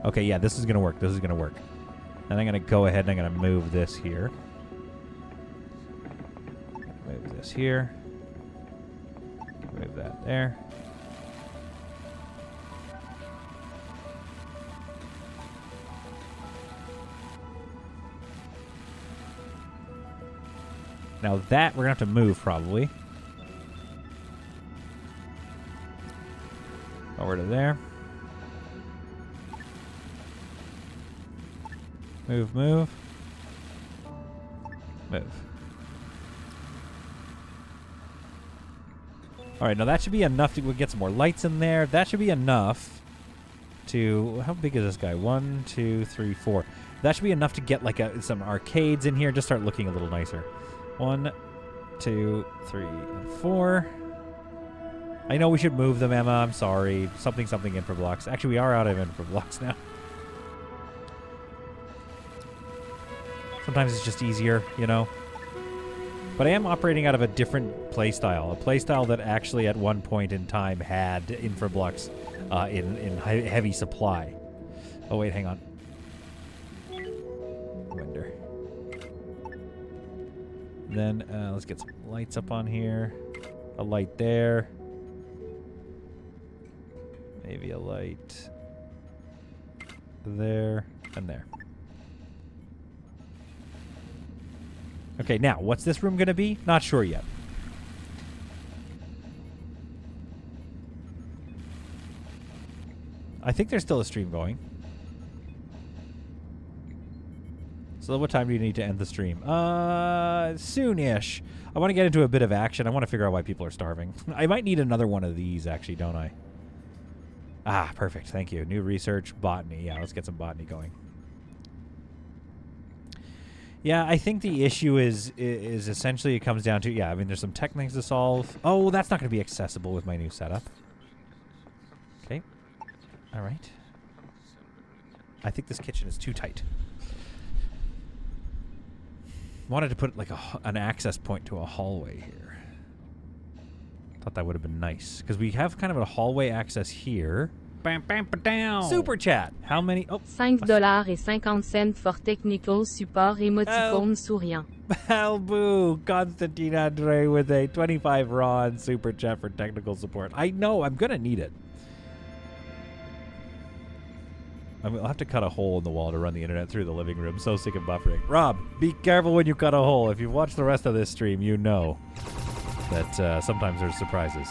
Okay, yeah, this is going to work. This is going to work. And I'm going to go ahead and I'm going to move this here. Move this here. Move that there. Now that we're going to have to move probably. Over to there. Move, move. Move. Alright, now that should be enough to get some more lights in there. That should be enough to... How big is this guy? 1, 2, 3, 4. That should be enough to get like some arcades in here. Just start looking a little nicer. 1, 2, 3, and 4. I know we should move them, Emma. I'm sorry. Something infra blocks. Actually, we are out of infra blocks now. Sometimes it's just easier, you know? But I am operating out of a different playstyle. A playstyle that actually at one point in time had infra blocks in heavy supply. Oh, wait, hang on. Winder. Then let's get some lights up on here. A light there. Maybe a light there and there. Okay, now, what's this room going to be? Not sure yet. I think there's still a stream going. So what time do you need to end the stream? Soon-ish. I want to get into a bit of action. I want to figure out why people are starving. I might need another one of these, actually, don't I? Ah, perfect. Thank you. New research, botany. Yeah, let's get some botany going. Yeah, I think the issue is essentially it comes down to, yeah, I mean, there's some tech things to solve. Oh, that's not going to be accessible with my new setup. Okay. All right. I think this kitchen is too tight. Wanted to put like an access point to a hallway here. Thought that would have been nice because we have kind of a hallway access here. Bam, bam, ba-down. Super chat. How many? Oh, $5.50 for technical support émoticône souriant. Balboo, Constantine Andre with a 25 raw and super chat for technical support. I know, I'm gonna need it. I'll have to cut a hole in the wall to run the internet through the living room. So sick of buffering. Rob, be careful when you cut a hole. If you've watched the rest of this stream, you know that sometimes there's surprises.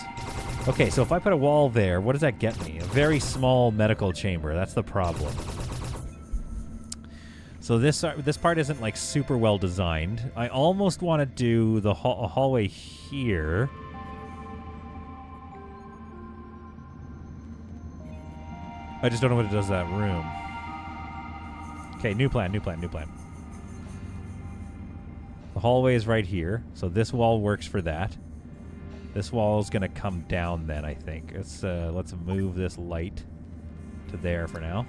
Okay, so if I put a wall there, what does that get me? A very small medical chamber. That's the problem. So this part isn't like super well designed. I almost want to do the a hallway here. I just don't know what it does to that room. Okay, new plan. The hallway is right here, so this wall works for that. This wall is going to come down then, I think. Let's move this light to there for now.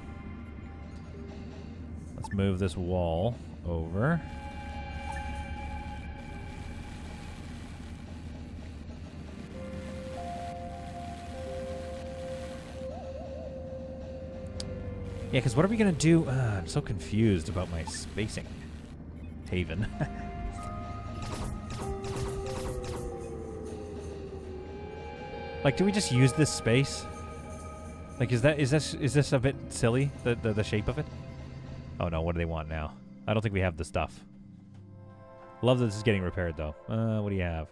Let's move this wall over. Yeah, because what are we going to do? I'm so confused about my spacing. Haven. Like, do we just use this space? Like, is this a bit silly, the shape of it? Oh no, what do they want now? I don't think we have the stuff. Love that this is getting repaired though. What do you have?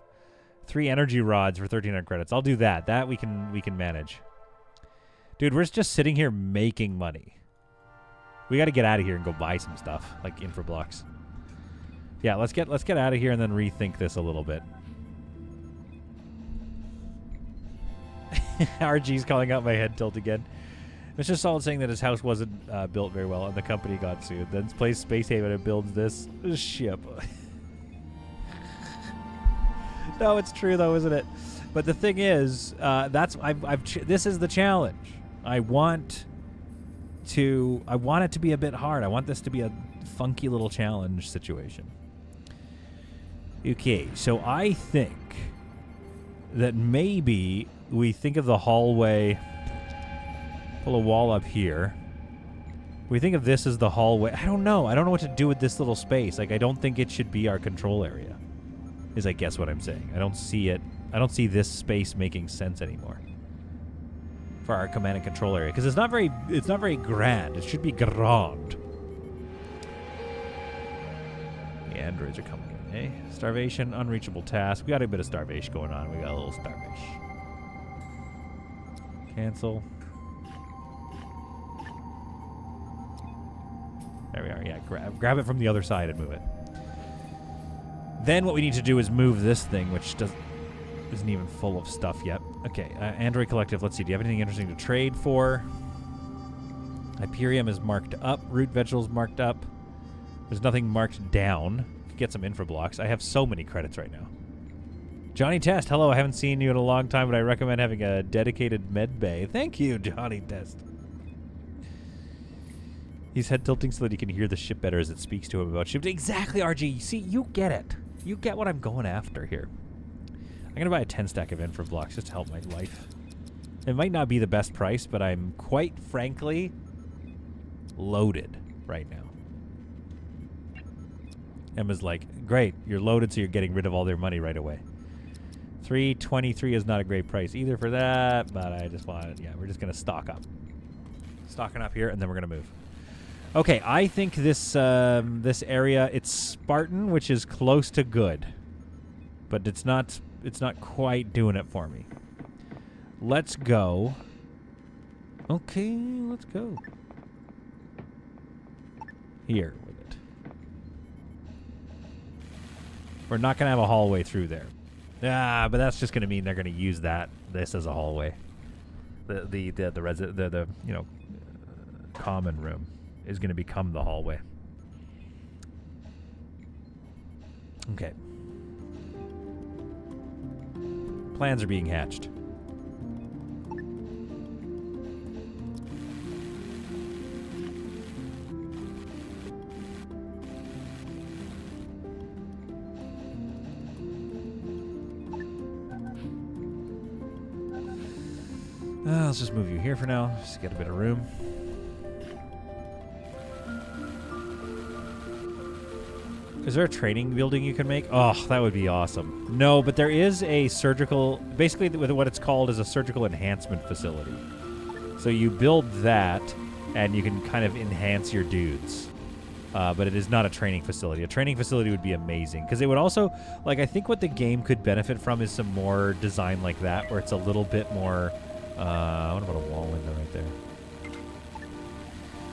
3 energy rods for 1,300 credits. I'll do that. That we can manage. Dude, we're just sitting here making money. We got to get out of here and go buy some stuff, like infra blocks. Yeah, let's get out of here and then rethink this a little bit. RG's calling out my head tilt again. Mr. Solid saying that his house wasn't built very well and the company got sued. Then plays Space Haven and builds this ship. No, it's true though, isn't it? But the thing is, this is the challenge. I want it to be a bit hard. I want this to be a funky little challenge situation. Okay, so I think that maybe we think of the hallway, pull a wall up here. We think of this as the hallway. I don't know. I don't know what to do with this little space. Like, I don't think it should be our control area, is I guess what I'm saying. I don't see it. I don't see this space making sense anymore for our command and control area because it's not very grand. It should be grand. The androids are coming in, eh? Starvation, unreachable task. We got a bit of starvation going on. We got a little starvation. Cancel. There we are. Yeah, grab it from the other side and move it. Then what we need to do is move this thing, which isn't even full of stuff yet. Okay, Android Collective. Let's see. Do you have anything interesting to trade for? Hyperium is marked up. Root vegetables marked up. There's nothing marked down. Could get some infra blocks. I have so many credits right now. Johnny Test, hello. I haven't seen you in a long time, but I recommend having a dedicated med bay. Thank you, Johnny Test. He's head tilting so that he can hear the ship better as it speaks to him about ships. Exactly, RG. See, you get it. You get what I'm going after here. I'm going to buy a 10 stack of infra blocks just to help my life. It might not be the best price, but I'm quite frankly loaded right now. Emma's like, great, you're loaded, so you're getting rid of all their money right away. 323 is not a great price either for that, but I just wanted, yeah, we're just going to stock up. Stocking up here, and then we're going to move. Okay, I think this this area, it's Spartan, which is close to good, but it's not quite doing it for me. Let's go. Okay, let's go. Here with it. We're not going to have a hallway through there. Ah, but that's just going to mean they're going to use this as a hallway. The common room is going to become the hallway. Okay. Plans are being hatched. Let's just move you here for now. Just get a bit of room. Is there a training building you can make? Oh, that would be awesome. No, but there is a surgical... Basically, what it's called is a surgical enhancement facility. So you build that, and you can kind of enhance your dudes. But it is not a training facility. A training facility would be amazing. Because it would also... Like, I think what the game could benefit from is some more design like that, where it's a little bit more... what about a wall window right there?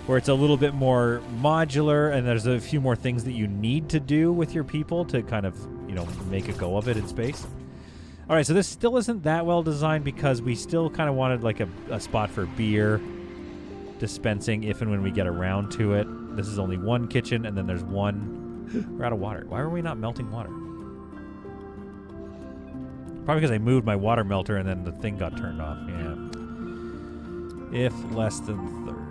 Where it's a little bit more modular, and there's a few more things that you need to do with your people to kind of, you know, make a go of it in space. All right, so this still isn't that well designed because we still kind of wanted like a spot for beer dispensing if and when we get around to it. This is only one kitchen, and then there's one... We're out of water. Why are we not melting water? Probably because I moved my water melter and then the thing got turned off. Yeah. If less than 30.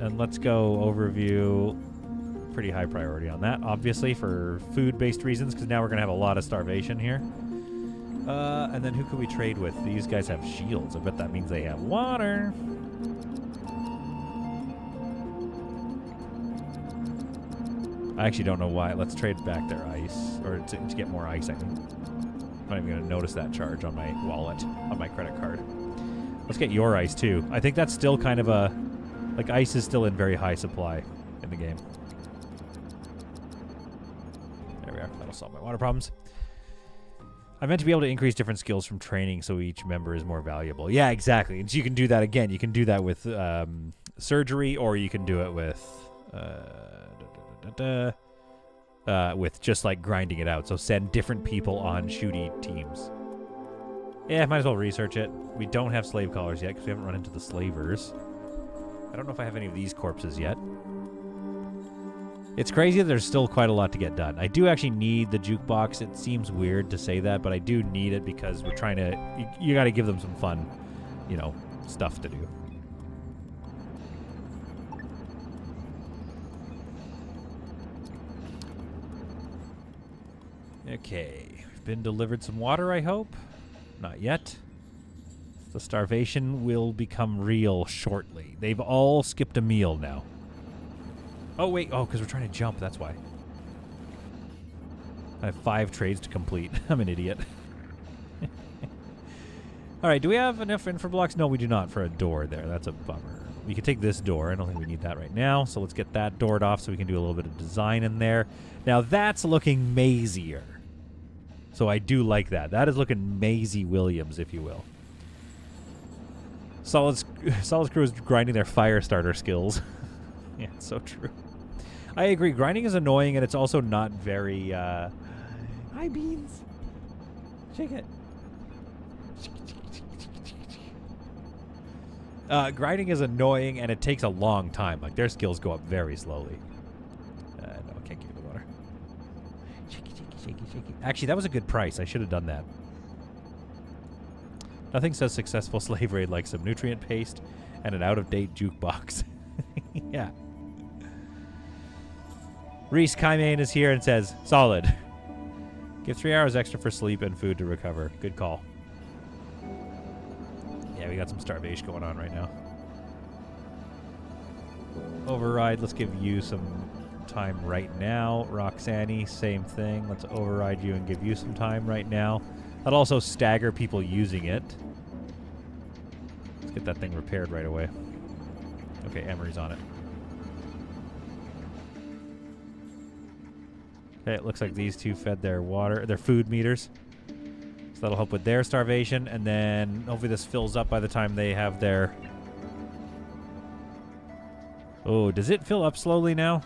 And let's go overview. Pretty high priority on that, obviously, for food-based reasons, because now we're going to have a lot of starvation here. And then who could we trade with? These guys have shields. I bet that means they have water. I actually don't know why. Let's trade back their ice, or to get more ice, I think. I'm not even going to notice that charge on my wallet, on my credit card. Let's get your ice, too. I think that's still kind of a... Like, ice is still in very high supply in the game. There we are. That'll solve my water problems. I meant to be able to increase different skills from training so each member is more valuable. Yeah, exactly. And so you can do that again. You can do that with surgery, or you can do it with just, like, grinding it out. So send different people on shooty teams. Yeah, might as well research it. We don't have slave collars yet because we haven't run into the slavers. I don't know if I have any of these corpses yet. It's crazy that there's still quite a lot to get done. I do actually need the jukebox. It seems weird to say that, but I do need it because we're trying to... You got to give them some fun, you know, stuff to do. Okay. We've been delivered some water, I hope. Not yet. The starvation will become real shortly. They've all skipped a meal now. Oh, wait. Oh, because we're trying to jump. That's why. I have 5 trades to complete. I'm an idiot. All right. Do we have enough infra blocks? No, we do not for a door there. That's a bummer. We could take this door. I don't think we need that right now. So let's get that doored off so we can do a little bit of design in there. Now, that's looking mazier. So I do like that. That is looking Maisie Williams, if you will. Solid's crew is grinding their fire starter skills. Yeah, it's so true. I agree. Grinding is annoying, and it's also not very... Hi, Beans. Shake it. Grinding is annoying, and it takes a long time. Like, their skills go up very slowly. No, I can't give you the water. Shaky. Actually, that was a good price. I should have done that. Nothing says successful slave raid like some nutrient paste and an out-of-date jukebox. Yeah. Reese Kaimane is here and says, solid. Give 3 hours extra for sleep and food to recover. Good call. Yeah, we got some starvation going on right now. Override, let's give you some time right now. Roxanne, same thing. Let's override you and give you some time right now. That'll also stagger people using it. Let's get that thing repaired right away. Okay, Emery's on it. Okay, it looks like these two fed their food meters. So that'll help with their starvation, and then hopefully this fills up by the time they have their... Oh, does it fill up slowly now?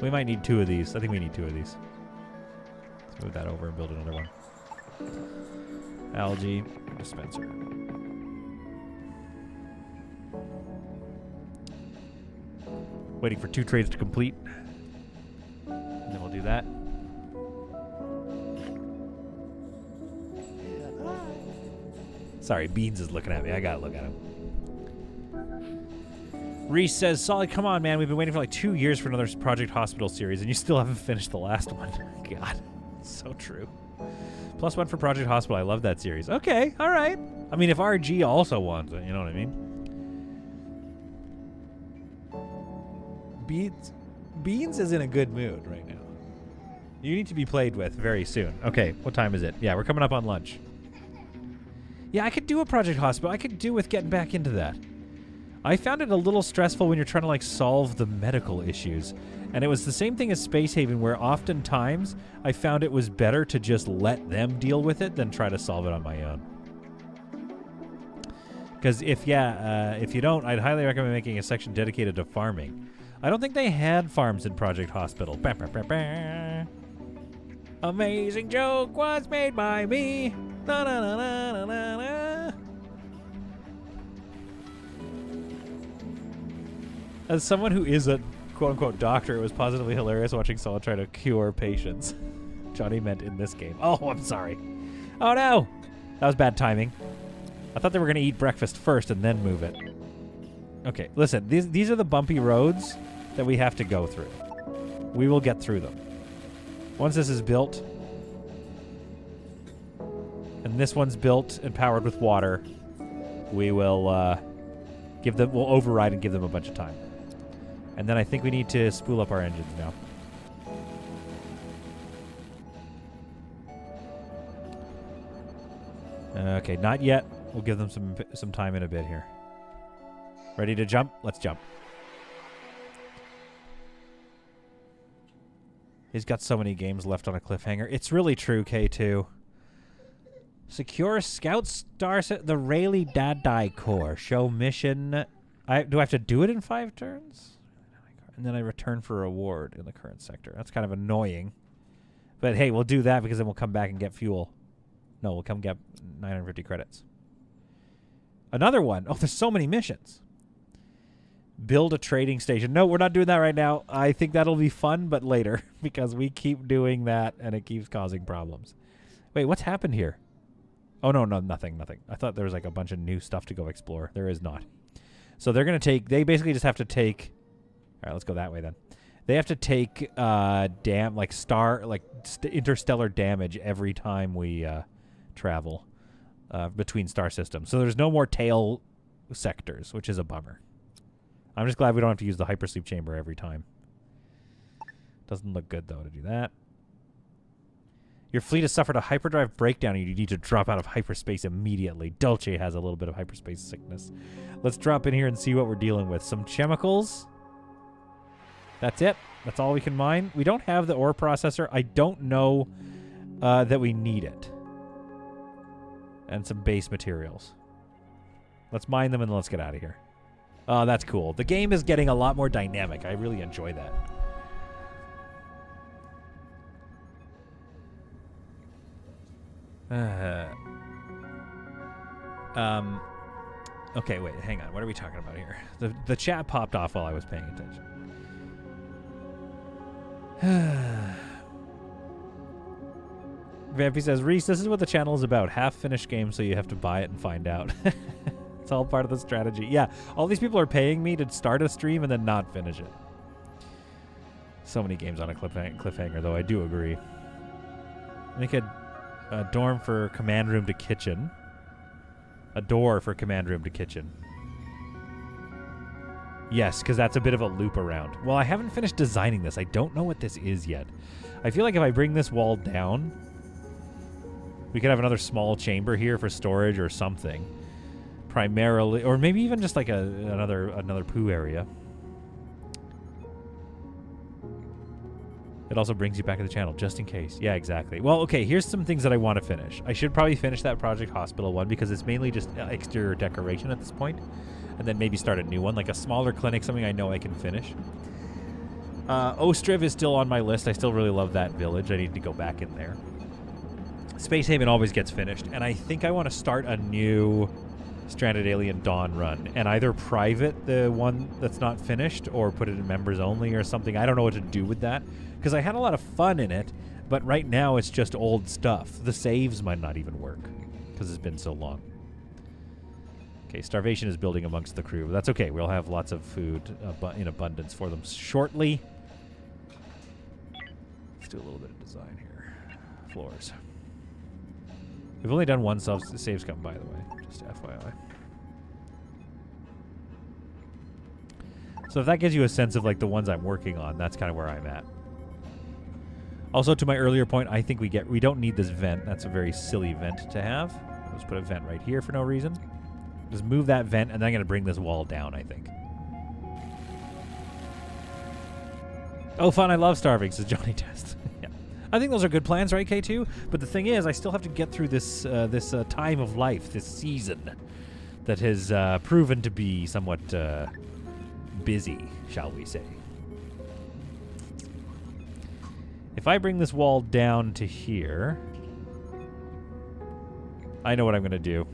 We might need 2 of these. I think we need 2 of these. Let's move that over and build another one. Algae dispenser. Waiting for 2 trades to complete. do that. Sorry, Beans is looking at me. I gotta look at him. Reese says, Solid, come on, man. We've been waiting for like 2 years for another Project Hospital series, and you still haven't finished the last one. God, so true. +1 for Project Hospital. I love that series. Okay, all right. I mean, if RG also wants it, you know what I mean? Beans is in a good mood right now. You need to be played with very soon. Okay, what time is it? Yeah, we're coming up on lunch. Yeah, I could do a Project Hospital. I could do with getting back into that. I found it a little stressful when you're trying to, like, solve the medical issues. And it was the same thing as Space Haven, where oftentimes I found it was better to just let them deal with it than try to solve it on my own. Because if you don't, I'd highly recommend making a section dedicated to farming. I don't think they had farms in Project Hospital. Bah, bah, bah, bah. Amazing joke was made by me. Na, na, na, na, na, na, na. As someone who is a quote-unquote doctor, it was positively hilarious watching Saul try to cure patients. Johnny meant in this game. Oh, I'm sorry. Oh, no. That was bad timing. I thought they were going to eat breakfast first and then move it. Okay, listen. These are the bumpy roads that we have to go through. We will get through them. Once this is built, and this one's built and powered with water, we will we'll override and give them a bunch of time. And then I think we need to spool up our engines now. Okay, not yet. We'll give them some time in a bit here. Ready to jump? Let's jump. He's got so many games left on a cliffhanger. It's really true, K2. Secure Scout Star the Rayleigh Dadai Core. Show mission. Do I have to do it in 5 turns? And then I return for a reward in the current sector. That's kind of annoying. But hey, we'll do that because then we'll come back and get fuel. No, we'll come get 950 credits. Another one. Oh, there's so many missions. Build a trading station. No, we're not doing that right now. I think that'll be fun, but later. Because we keep doing that and it keeps causing problems. Wait, what's happened here? Oh, no, nothing. I thought there was like a bunch of new stuff to go explore. There is not. So they're going to take... They basically just have to take... All right, let's go that way then. They have to take interstellar damage every time we travel between star systems. So there's no more tail sectors, which is a bummer. I'm just glad we don't have to use the hypersleep chamber every time. Doesn't look good, though, to do that. Your fleet has suffered a hyperdrive breakdown and you need to drop out of hyperspace immediately. Dulce has a little bit of hyperspace sickness. Let's drop in here and see what we're dealing with. Some chemicals. That's it. That's all we can mine. We don't have the ore processor. I don't know that we need it. And some base materials. Let's mine them and let's get out of here. Oh, that's cool. The game is getting a lot more dynamic. I really enjoy that. Okay, wait, hang on. What are we talking about here? The chat popped off while I was paying attention. Vampy says, Reese, this is what the channel is about. Half-finished game, so you have to buy it and find out. It's all part of the strategy. Yeah, all these people are paying me to start a stream and then not finish it. So many games on a cliffhanger, though. I do agree. Make a dorm for command room to kitchen. A door for command room to kitchen. Yes, because that's a bit of a loop around. Well, I haven't finished designing this. I don't know what this is yet. I feel like if I bring this wall down, we could have another small chamber here for storage or something. Primarily, or maybe even just like another poo area. It also brings you back to the channel, just in case. Yeah, exactly. Well, okay, here's some things that I want to finish. I should probably finish that Project Hospital one because it's mainly just exterior decoration at this point. And then maybe start a new one, like a smaller clinic, something I know I can finish. Ostriv is still on my list. I still really love that village. I need to go back in there. Space Haven always gets finished. And I think I want to start a new Stranded Alien Dawn run and either private the one that's not finished or put it in members only or something. I don't know what to do with that because I had a lot of fun in it, but right now it's just old stuff. The saves might not even work because it's been so long. Okay, starvation is building amongst the crew. That's okay. We'll have lots of food in abundance for them shortly. Let's do a little bit of design here. Floors. We've only done one save scum, by the way. Just FYI. So if that gives you a sense of like the ones I'm working on, that's kind of where I'm at. Also, to my earlier point, I think we don't need this vent. That's a very silly vent to have. Let's put a vent right here for no reason. Just move that vent, and then I'm going to bring this wall down, I think. Oh, fun, I love starving, says Johnny Test. Yeah. I think those are good plans, right, K2? But the thing is, I still have to get through this time of life, this season, that has proven to be somewhat busy, shall we say. If I bring this wall down to here, I know what I'm going to do.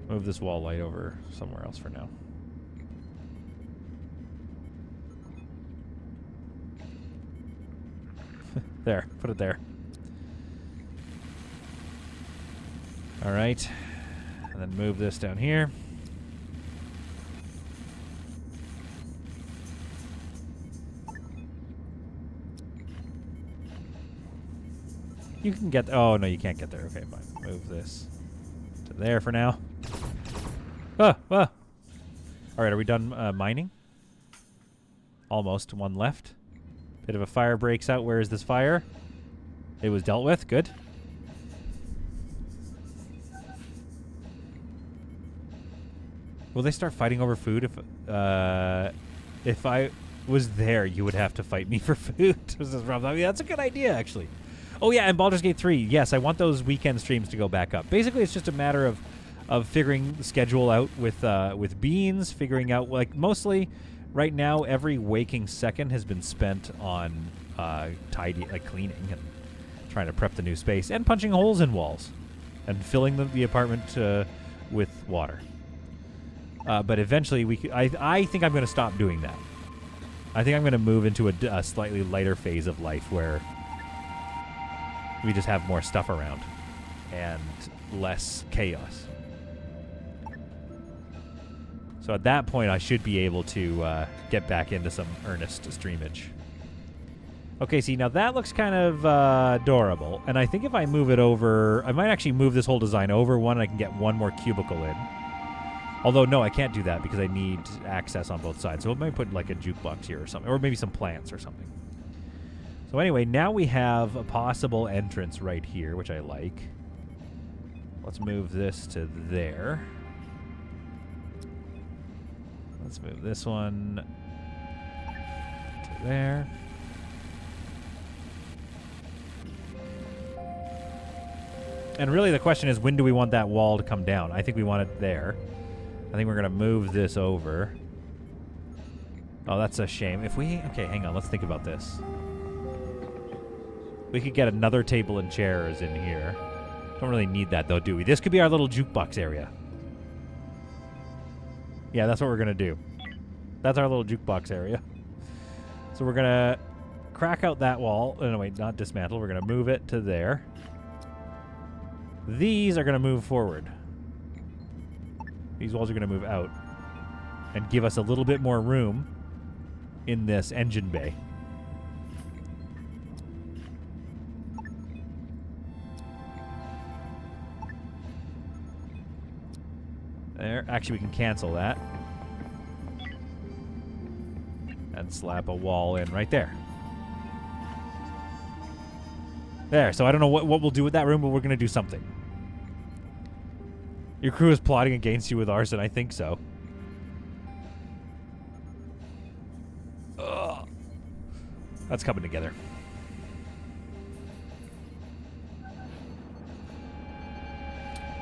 Move this wall light over somewhere else for now. There, put it there. All right, and then move this down here. You can get... Oh, no, you can't get there. Okay, fine. Move this to there for now. Ah! All right, are we done mining? Almost. One left. Bit of a fire breaks out. Where is this fire? It was dealt with. Good. Will they start fighting over food? If I was there, you would have to fight me for food. I mean, that's a good idea, actually. Oh, yeah, and Baldur's Gate 3. Yes, I want those weekend streams to go back up. Basically, it's just a matter of figuring the schedule out with Beans, figuring out, like, mostly right now, every waking second has been spent on cleaning and trying to prep the new space and punching holes in walls and filling the apartment with water. But eventually, I think I'm going to stop doing that. I think I'm going to move into a slightly lighter phase of life where we just have more stuff around and less chaos. So at that point, I should be able to get back into some earnest streamage. Okay, see, now that looks kind of adorable. And I think if I move it over, I might actually move this whole design over one, and I can get one more cubicle in. Although, no, I can't do that because I need access on both sides. So I might put like a jukebox here or something, or maybe some plants or something. So anyway, now we have a possible entrance right here, which I like. Let's move this to there. Let's move this one to there. And really the question is, when do we want that wall to come down? I think we want it there. I think we're going to move this over. Oh, that's a shame. If we... Okay, hang on. Let's think about this. We could get another table and chairs in here. Don't really need that, though, do we? This could be our little jukebox area. Yeah, that's what we're going to do. That's our little jukebox area. So we're going to crack out that wall. Oh, no, wait, not dismantle. We're going to move it to there. These are going to move forward. These walls are going to move out and give us a little bit more room in this engine bay. There. Actually, we can cancel that. And slap a wall in right there. There. So I don't know what we'll do with that room, but we're going to do something. Your crew is plotting against you with arson. I think so. Ugh. That's coming together.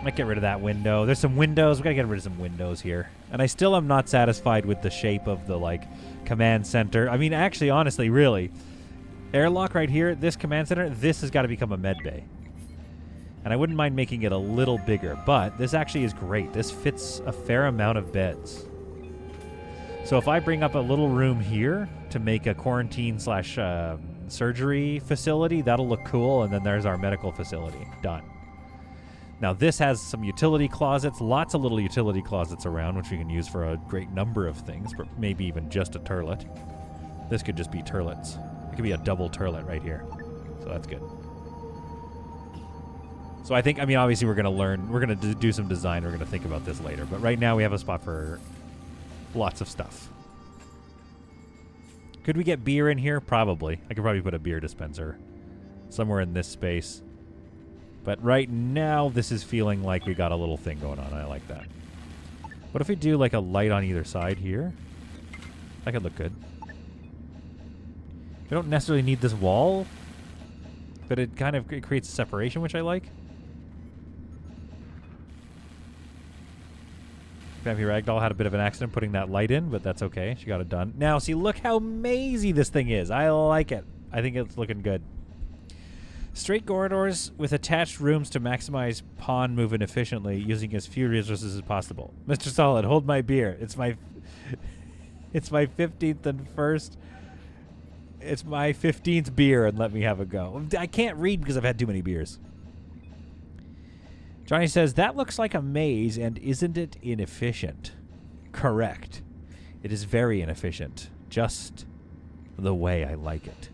Might get rid of that window. There's some windows. We gotta get rid of some windows here. And I still am not satisfied with the shape of the, like, command center. I mean, actually, honestly, really, Airlock right here, this command center, this has got to become a med bay. And I wouldn't mind making it a little bigger, but this actually is great. This fits a fair amount of beds. So if I bring up a little room here to make a quarantine slash surgery facility, that'll look cool, and then there's our medical facility. Done. Now this has some utility closets, lots of little utility closets around, which we can use for a great number of things, maybe even just a turlet. This could just be turlets. It could be a double turlet right here. So that's good. So I think, I mean, obviously we're going to learn, we're going to do some design, we're going to think about this later. But right now we have a spot for lots of stuff. Could we get beer in here? Probably. I could probably put a beer dispenser somewhere in this space. But right now this is feeling like we got a little thing going on. I like that. What if we do like a light on either side here? That could look good. We don't necessarily need this wall, but it kind of creates a separation, which I like. Vampy Ragdoll had a bit of an accident putting that light in, but that's okay. She got it done. Now, see, look how mazy this thing is. I like it. I think it's looking good. Straight corridors with attached rooms to maximize pawn movement efficiently, using as few resources as possible. Mr. Solid, hold my beer. It's my 15th and first. It's my 15th beer, and let me have a go. I can't read because I've had too many beers. Johnny says, that looks like a maze, and isn't it inefficient? Correct. It is very inefficient. Just the way I like it.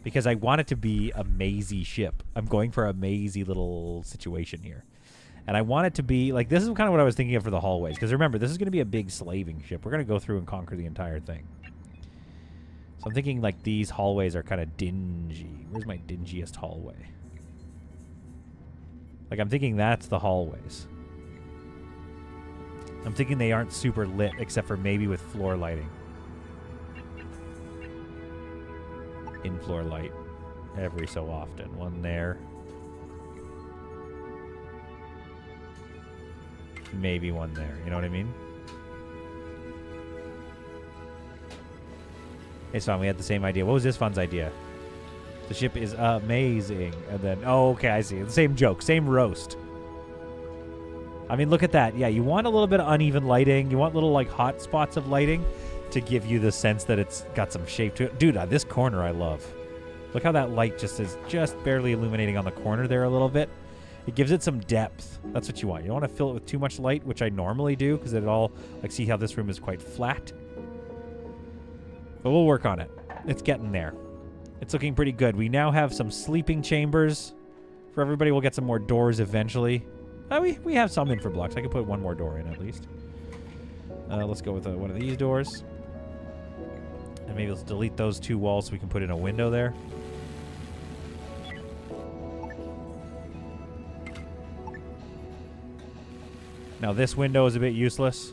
Because I want it to be a mazy ship. I'm going for a mazy little situation here. And I want it to be, like, this is kind of what I was thinking of for the hallways. Because remember, this is going to be a big slaving ship. We're going to go through and conquer the entire thing. So I'm thinking, like, these hallways are kind of dingy. Where's my dingiest hallway? Like, I'm thinking that's the hallways. I'm thinking they aren't super lit, except for maybe with floor lighting. In-floor light every so often. One there. Maybe one there. You know what I mean? It's fun. We had the same idea. What was this fun's idea? The ship is amazing. And then, oh, okay, I see. The same joke. Same roast. I mean, look at that. Yeah, you want a little bit of uneven lighting. You want little, like, hot spots of lighting to give you the sense that it's got some shape to it. Dude, this corner I love. Look how that light just is just barely illuminating on the corner there a little bit. It gives it some depth. That's what you want. You don't want to fill it with too much light, which I normally do, because it all, like, see how this room is quite flat? But we'll work on it. It's getting there. It's looking pretty good. We now have some sleeping chambers for everybody. We'll get some more doors eventually. We have some infra blocks. I can put one more door in at least. Let's go with one of these doors. And maybe let's delete those two walls so we can put in a window there. Now this window is a bit useless.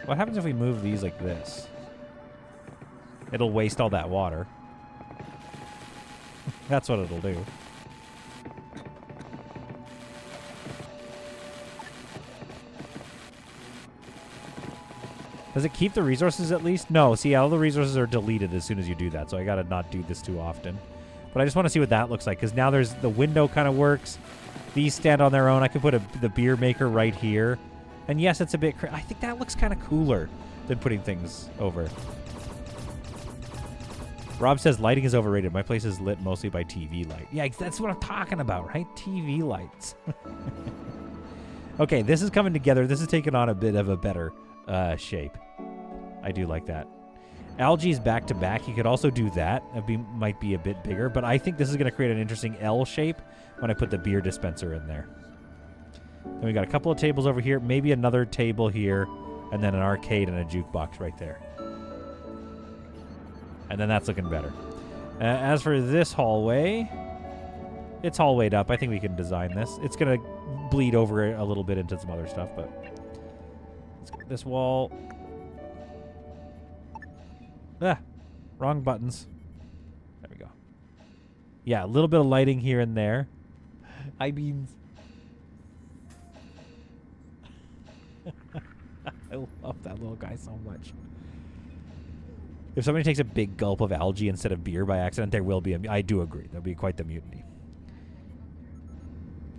What happens if we move these like this? It'll waste all that water. That's what it'll do. Does it keep the resources at least? No. See, all the resources are deleted as soon as you do that, so I gotta not do this too often. But I just want to see what that looks like, because now there's the window kind of works. These stand on their own. I could put the beer maker right here. And yes, it's a bit... I think that looks kind of cooler than putting things over. Rob says lighting is overrated. My place is lit mostly by TV light. Yeah, that's what I'm talking about, right? TV lights. Okay, this is coming together. This is taking on a bit of a better shape. I do like that. Algae's back to back. You could also do that. It might be a bit bigger, but I think this is going to create an interesting L shape when I put the beer dispenser in there. Then we got a couple of tables over here, maybe another table here, and then an arcade and a jukebox right there. And then that's looking better. As for this hallway, it's hallwayed up. I think we can design this. It's going to bleed over a little bit into some other stuff, but let's get this wall. Wrong buttons. There we go. Yeah, a little bit of lighting here and there. I mean... I love that little guy so much. If somebody takes a big gulp of algae instead of beer by accident, there will be I do agree. There'll be quite the mutiny.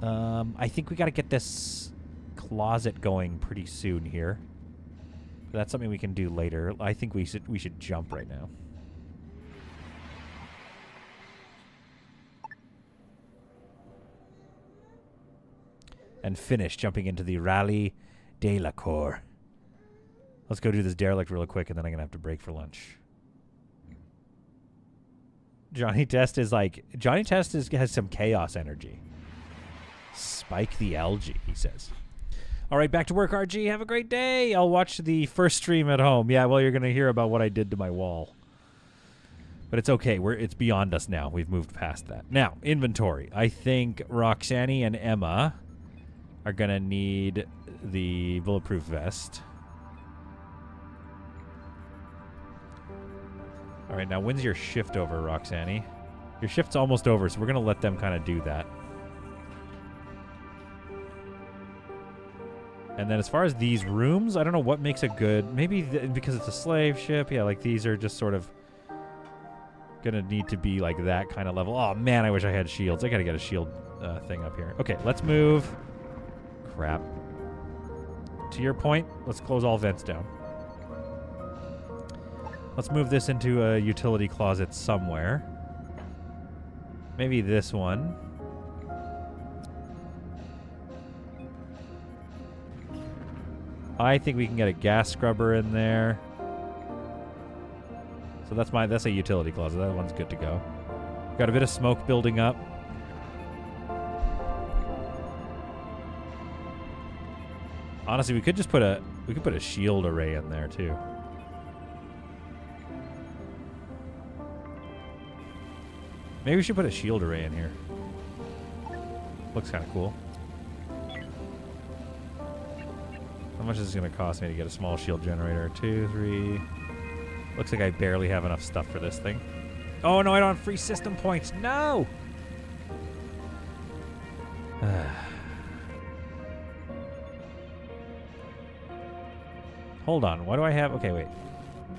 I think we got to get this closet going pretty soon here. But that's something we can do later. I think we should jump right now. And finish jumping into the Rallye de la Cour. Let's go do this derelict real quick, and then I'm going to have to break for lunch. Johnny Test is like... Johnny Test has some chaos energy. Spike the algae, he says. All right, back to work, RG. Have a great day. I'll watch the first stream at home. Yeah, well, you're going to hear about what I did to my wall. But it's okay. It's beyond us now. We've moved past that. Now, inventory. I think Roxanne and Emma are going to need the bulletproof vest. All right, now when's your shift over, Roxanne? Your shift's almost over, so we're going to let them kind of do that. And then as far as these rooms, I don't know what makes a good... Maybe because it's a slave ship. Yeah, like these are just sort of going to need to be like that kind of level. Oh, man, I wish I had shields. I got to get a shield thing up here. Okay, let's move. Crap. To your point, let's close all vents down. Let's move this into a utility closet somewhere. Maybe this one. I think we can get a gas scrubber in there. So that's a utility closet. That one's good to go. Got a bit of smoke building up. Honestly, we could just put a shield array in there too. Maybe we should put a shield array in here. Looks kind of cool. How much is it going to cost me to get a small shield generator? 2, 3. Looks like I barely have enough stuff for this thing. Oh, no, I don't have free system points. No! Hold on. What do I have? Okay, wait.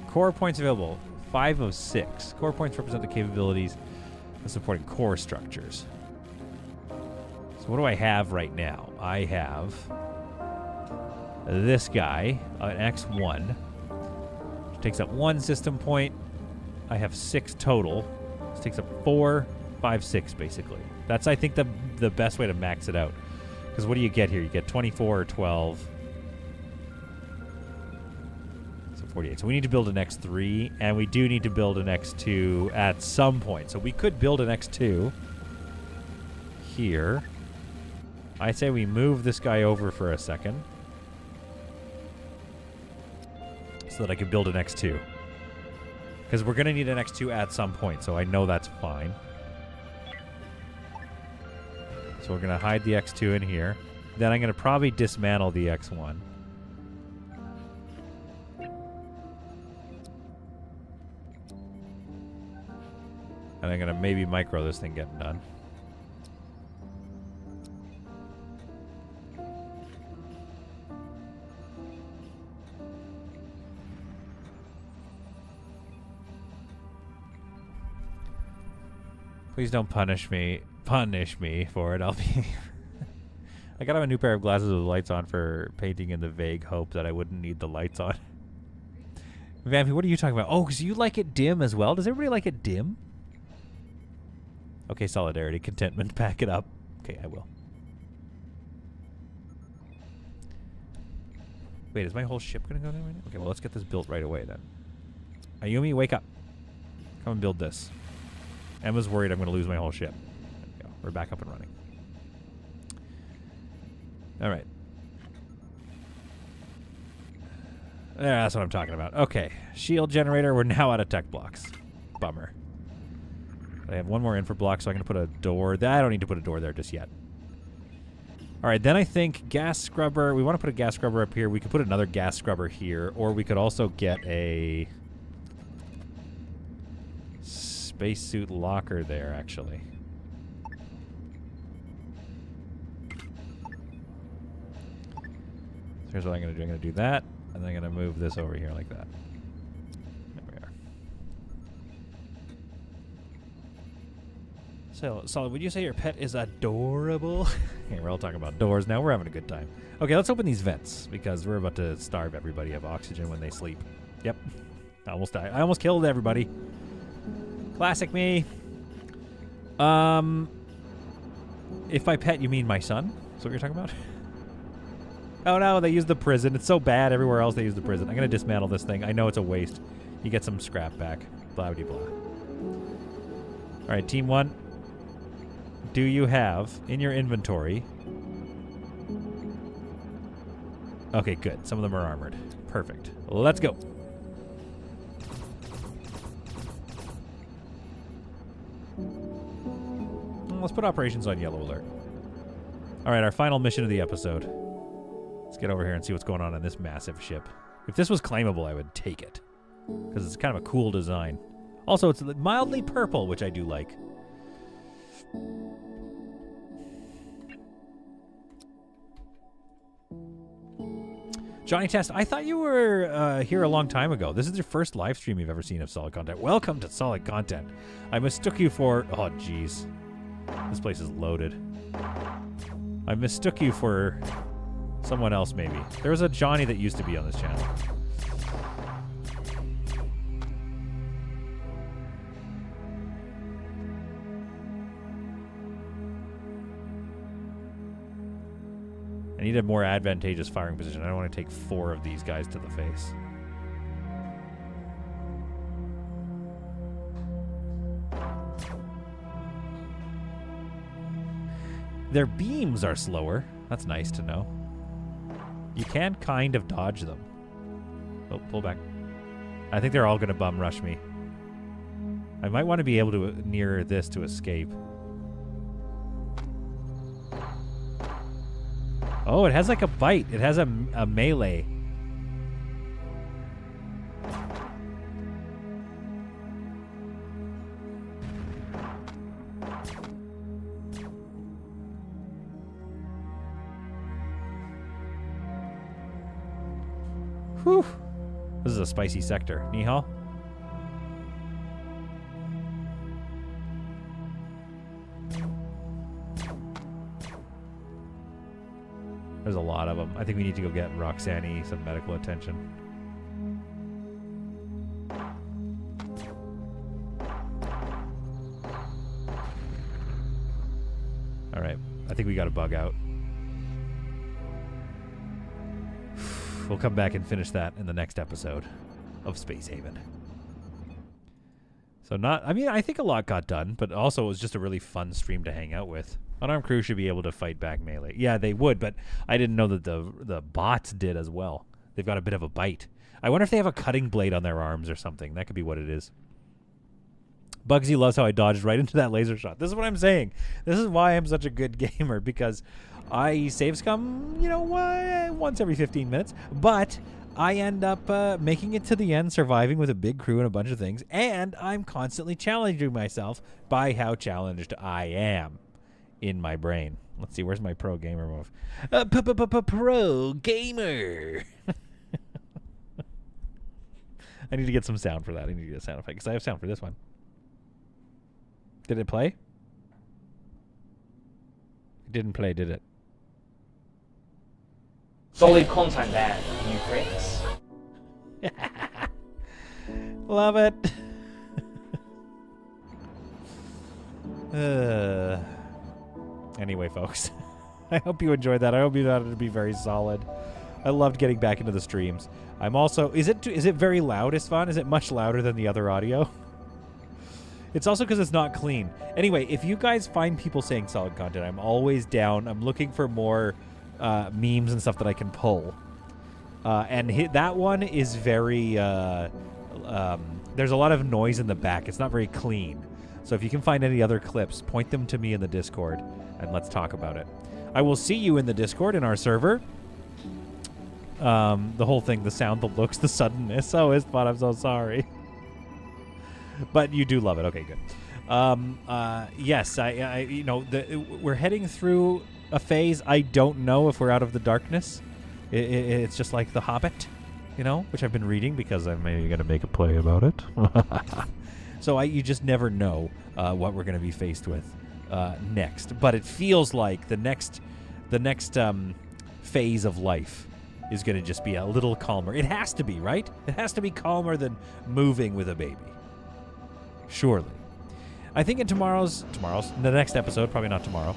Core points available. 5 of 6. Core points represent the capabilities of supporting core structures. So what do I have right now? I have this guy, an X1, which takes up 1 system point. I have 6 total. This takes up 4, 5, 6, basically. That's, I think, the best way to max it out. Because what do you get here? You get 24 or 12. So 48. So we need to build an X3, and we do need to build an X2 at some point. So we could build an X2 here. I say we move this guy over for a second, so that I can build an X2. Because we're going to need an X2 at some point, so I know that's fine. So we're going to hide the X2 in here. Then I'm going to probably dismantle the X1. And I'm going to maybe micro this thing getting done. Please don't punish me. Punish me for it. I'll be... I got a new pair of glasses with lights on for painting in the vague hope that I wouldn't need the lights on. Vampy, what are you talking about? Oh, because you like it dim as well? Does everybody like it dim? Okay, solidarity, contentment, back it up. Okay, I will. Wait, is my whole ship going to go there right now? Okay, well, let's get this built right away then. Ayumi, wake up. Come and build this. Emma's worried I'm going to lose my whole ship. There we go. We're back up and running. All right. Yeah, that's what I'm talking about. Okay. Shield generator. We're now out of tech blocks. Bummer. I have one more infra block, so I'm going to put a door. I don't need to put a door there just yet. All right. Then I think gas scrubber. We want to put a gas scrubber up here. We could put another gas scrubber here, or we could also get a spacesuit locker there, actually. So here's what I'm going to do. I'm going to do that, and then I'm going to move this over here like that. There we are. So, Solid, would you say your pet is adorable? Okay, we're all talking about doors now. We're having a good time. Okay, let's open these vents because we're about to starve everybody of oxygen when they sleep. Yep. I almost died. I almost killed everybody. Classic me. If by pet you mean my son? Is what you're talking about? Oh no, they use the prison. It's so bad everywhere else they use the prison. I'm going to dismantle this thing. I know it's a waste. You get some scrap back. Blah, blah, blah. All right, Team 1. Do you have in your inventory... Okay, good. Some of them are armored. Perfect. Let's go. Let's put operations on yellow alert. All right, our final mission of the episode. Let's get over here and see what's going on this massive ship. If this was claimable, I would take it. Because it's kind of a cool design. Also, it's mildly purple, which I do like. Johnny Test, I thought you were here a long time ago. This is your first live stream you've ever seen of Solid Content. Welcome to Solid Content. I mistook you for... Oh, jeez. This place is loaded. I mistook you for someone else, maybe. There was a Johnny that used to be on this channel. I need a more advantageous firing position. I don't want to take 4 of these guys to the face. Their beams are slower. That's nice to know. You can kind of dodge them. Oh, pull back. I think they're all going to bum rush me. I might want to be able to near this to escape. Oh, it has like a bite. It has a melee. Whew. This is a spicy sector. Nihal? There's a lot of them. I think we need to go get Roxanne some medical attention. All right. I think we got to bug out. We'll come back and finish that in the next episode of Space Haven. So I think a lot got done, but also it was just a really fun stream to hang out with. Unarmed crew should be able to fight back melee. Yeah, they would, but I didn't know that the bots did as well. They've got a bit of a bite. I wonder if they have a cutting blade on their arms or something. That could be what it is. Bugsy loves how I dodged right into that laser shot. This is what I'm saying. This is why I'm such a good gamer, because I save scum, once every 15 minutes, but I end up making it to the end, surviving with a big crew and a bunch of things, and I'm constantly challenging myself by how challenged I am in my brain. Let's see, where's my pro gamer move? Pro gamer! I need to get some sound for that. I need to get a sound effect, because I have sound for this one. Did it play? It didn't play, did it? Solid content there, you pricks. Love it. Anyway, folks, I hope you enjoyed that. I hope you thought it would be very solid. I loved getting back into the streams. I'm also... Is it very loud, Istvan? Is it much louder than the other audio? It's also because it's not clean. Anyway, if you guys find people saying solid content, I'm always down. I'm looking for more memes and stuff that I can pull. That one is very... there's a lot of noise in the back. It's not very clean. So if you can find any other clips, point them to me in the Discord, and let's talk about it. I will see you in the Discord in our server. The whole thing, the sound, the looks, the suddenness. Oh, Istvan, I'm so sorry. But you do love it. Okay, good. Yes, we're heading through a phase. I don't know if we're out of the darkness. It's just like The Hobbit, which I've been reading because I'm maybe going to make a play about it. So you just never know what we're going to be faced with next. But it feels like the next phase of life is going to just be a little calmer. It has to be, right? It has to be calmer than moving with a baby. Surely. I think in the next episode, probably not tomorrow,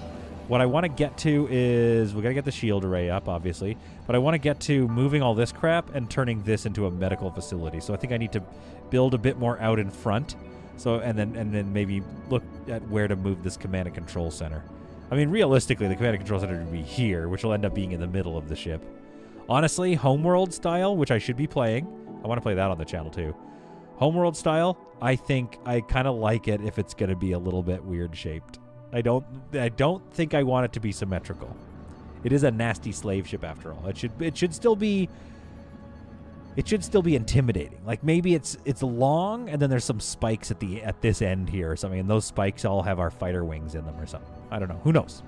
what I want to get to is, we got to get the shield array up, obviously, but I want to get to moving all this crap and turning this into a medical facility. So I think I need to build a bit more out in front, and then maybe look at where to move this command and control center. I mean, realistically, the command and control center would be here, which will end up being in the middle of the ship. Honestly, Homeworld style, which I should be playing, I want to play that on the channel too. Homeworld style, I think I kind of like it if it's going to be a little bit weird shaped. I don't think I want it to be symmetrical. It is a nasty slave ship after all. It should still be intimidating. Like maybe it's long and then there's some spikes at this end here or something, and those spikes all have our fighter wings in them or something. I don't know. Who knows?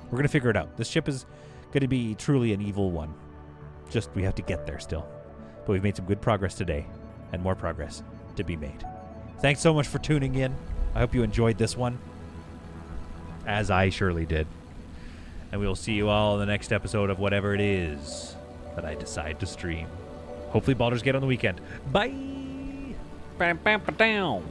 We're going to figure it out. This ship is going to be truly an evil one. Just we have to get there still. But we've made some good progress today, and more progress to be made. Thanks so much for tuning in. I hope you enjoyed this one, as I surely did. And we will see you all in the next episode of whatever it is that I decide to stream. Hopefully Baldur's Gate on the weekend. Bye! Bam, bam, ba, down.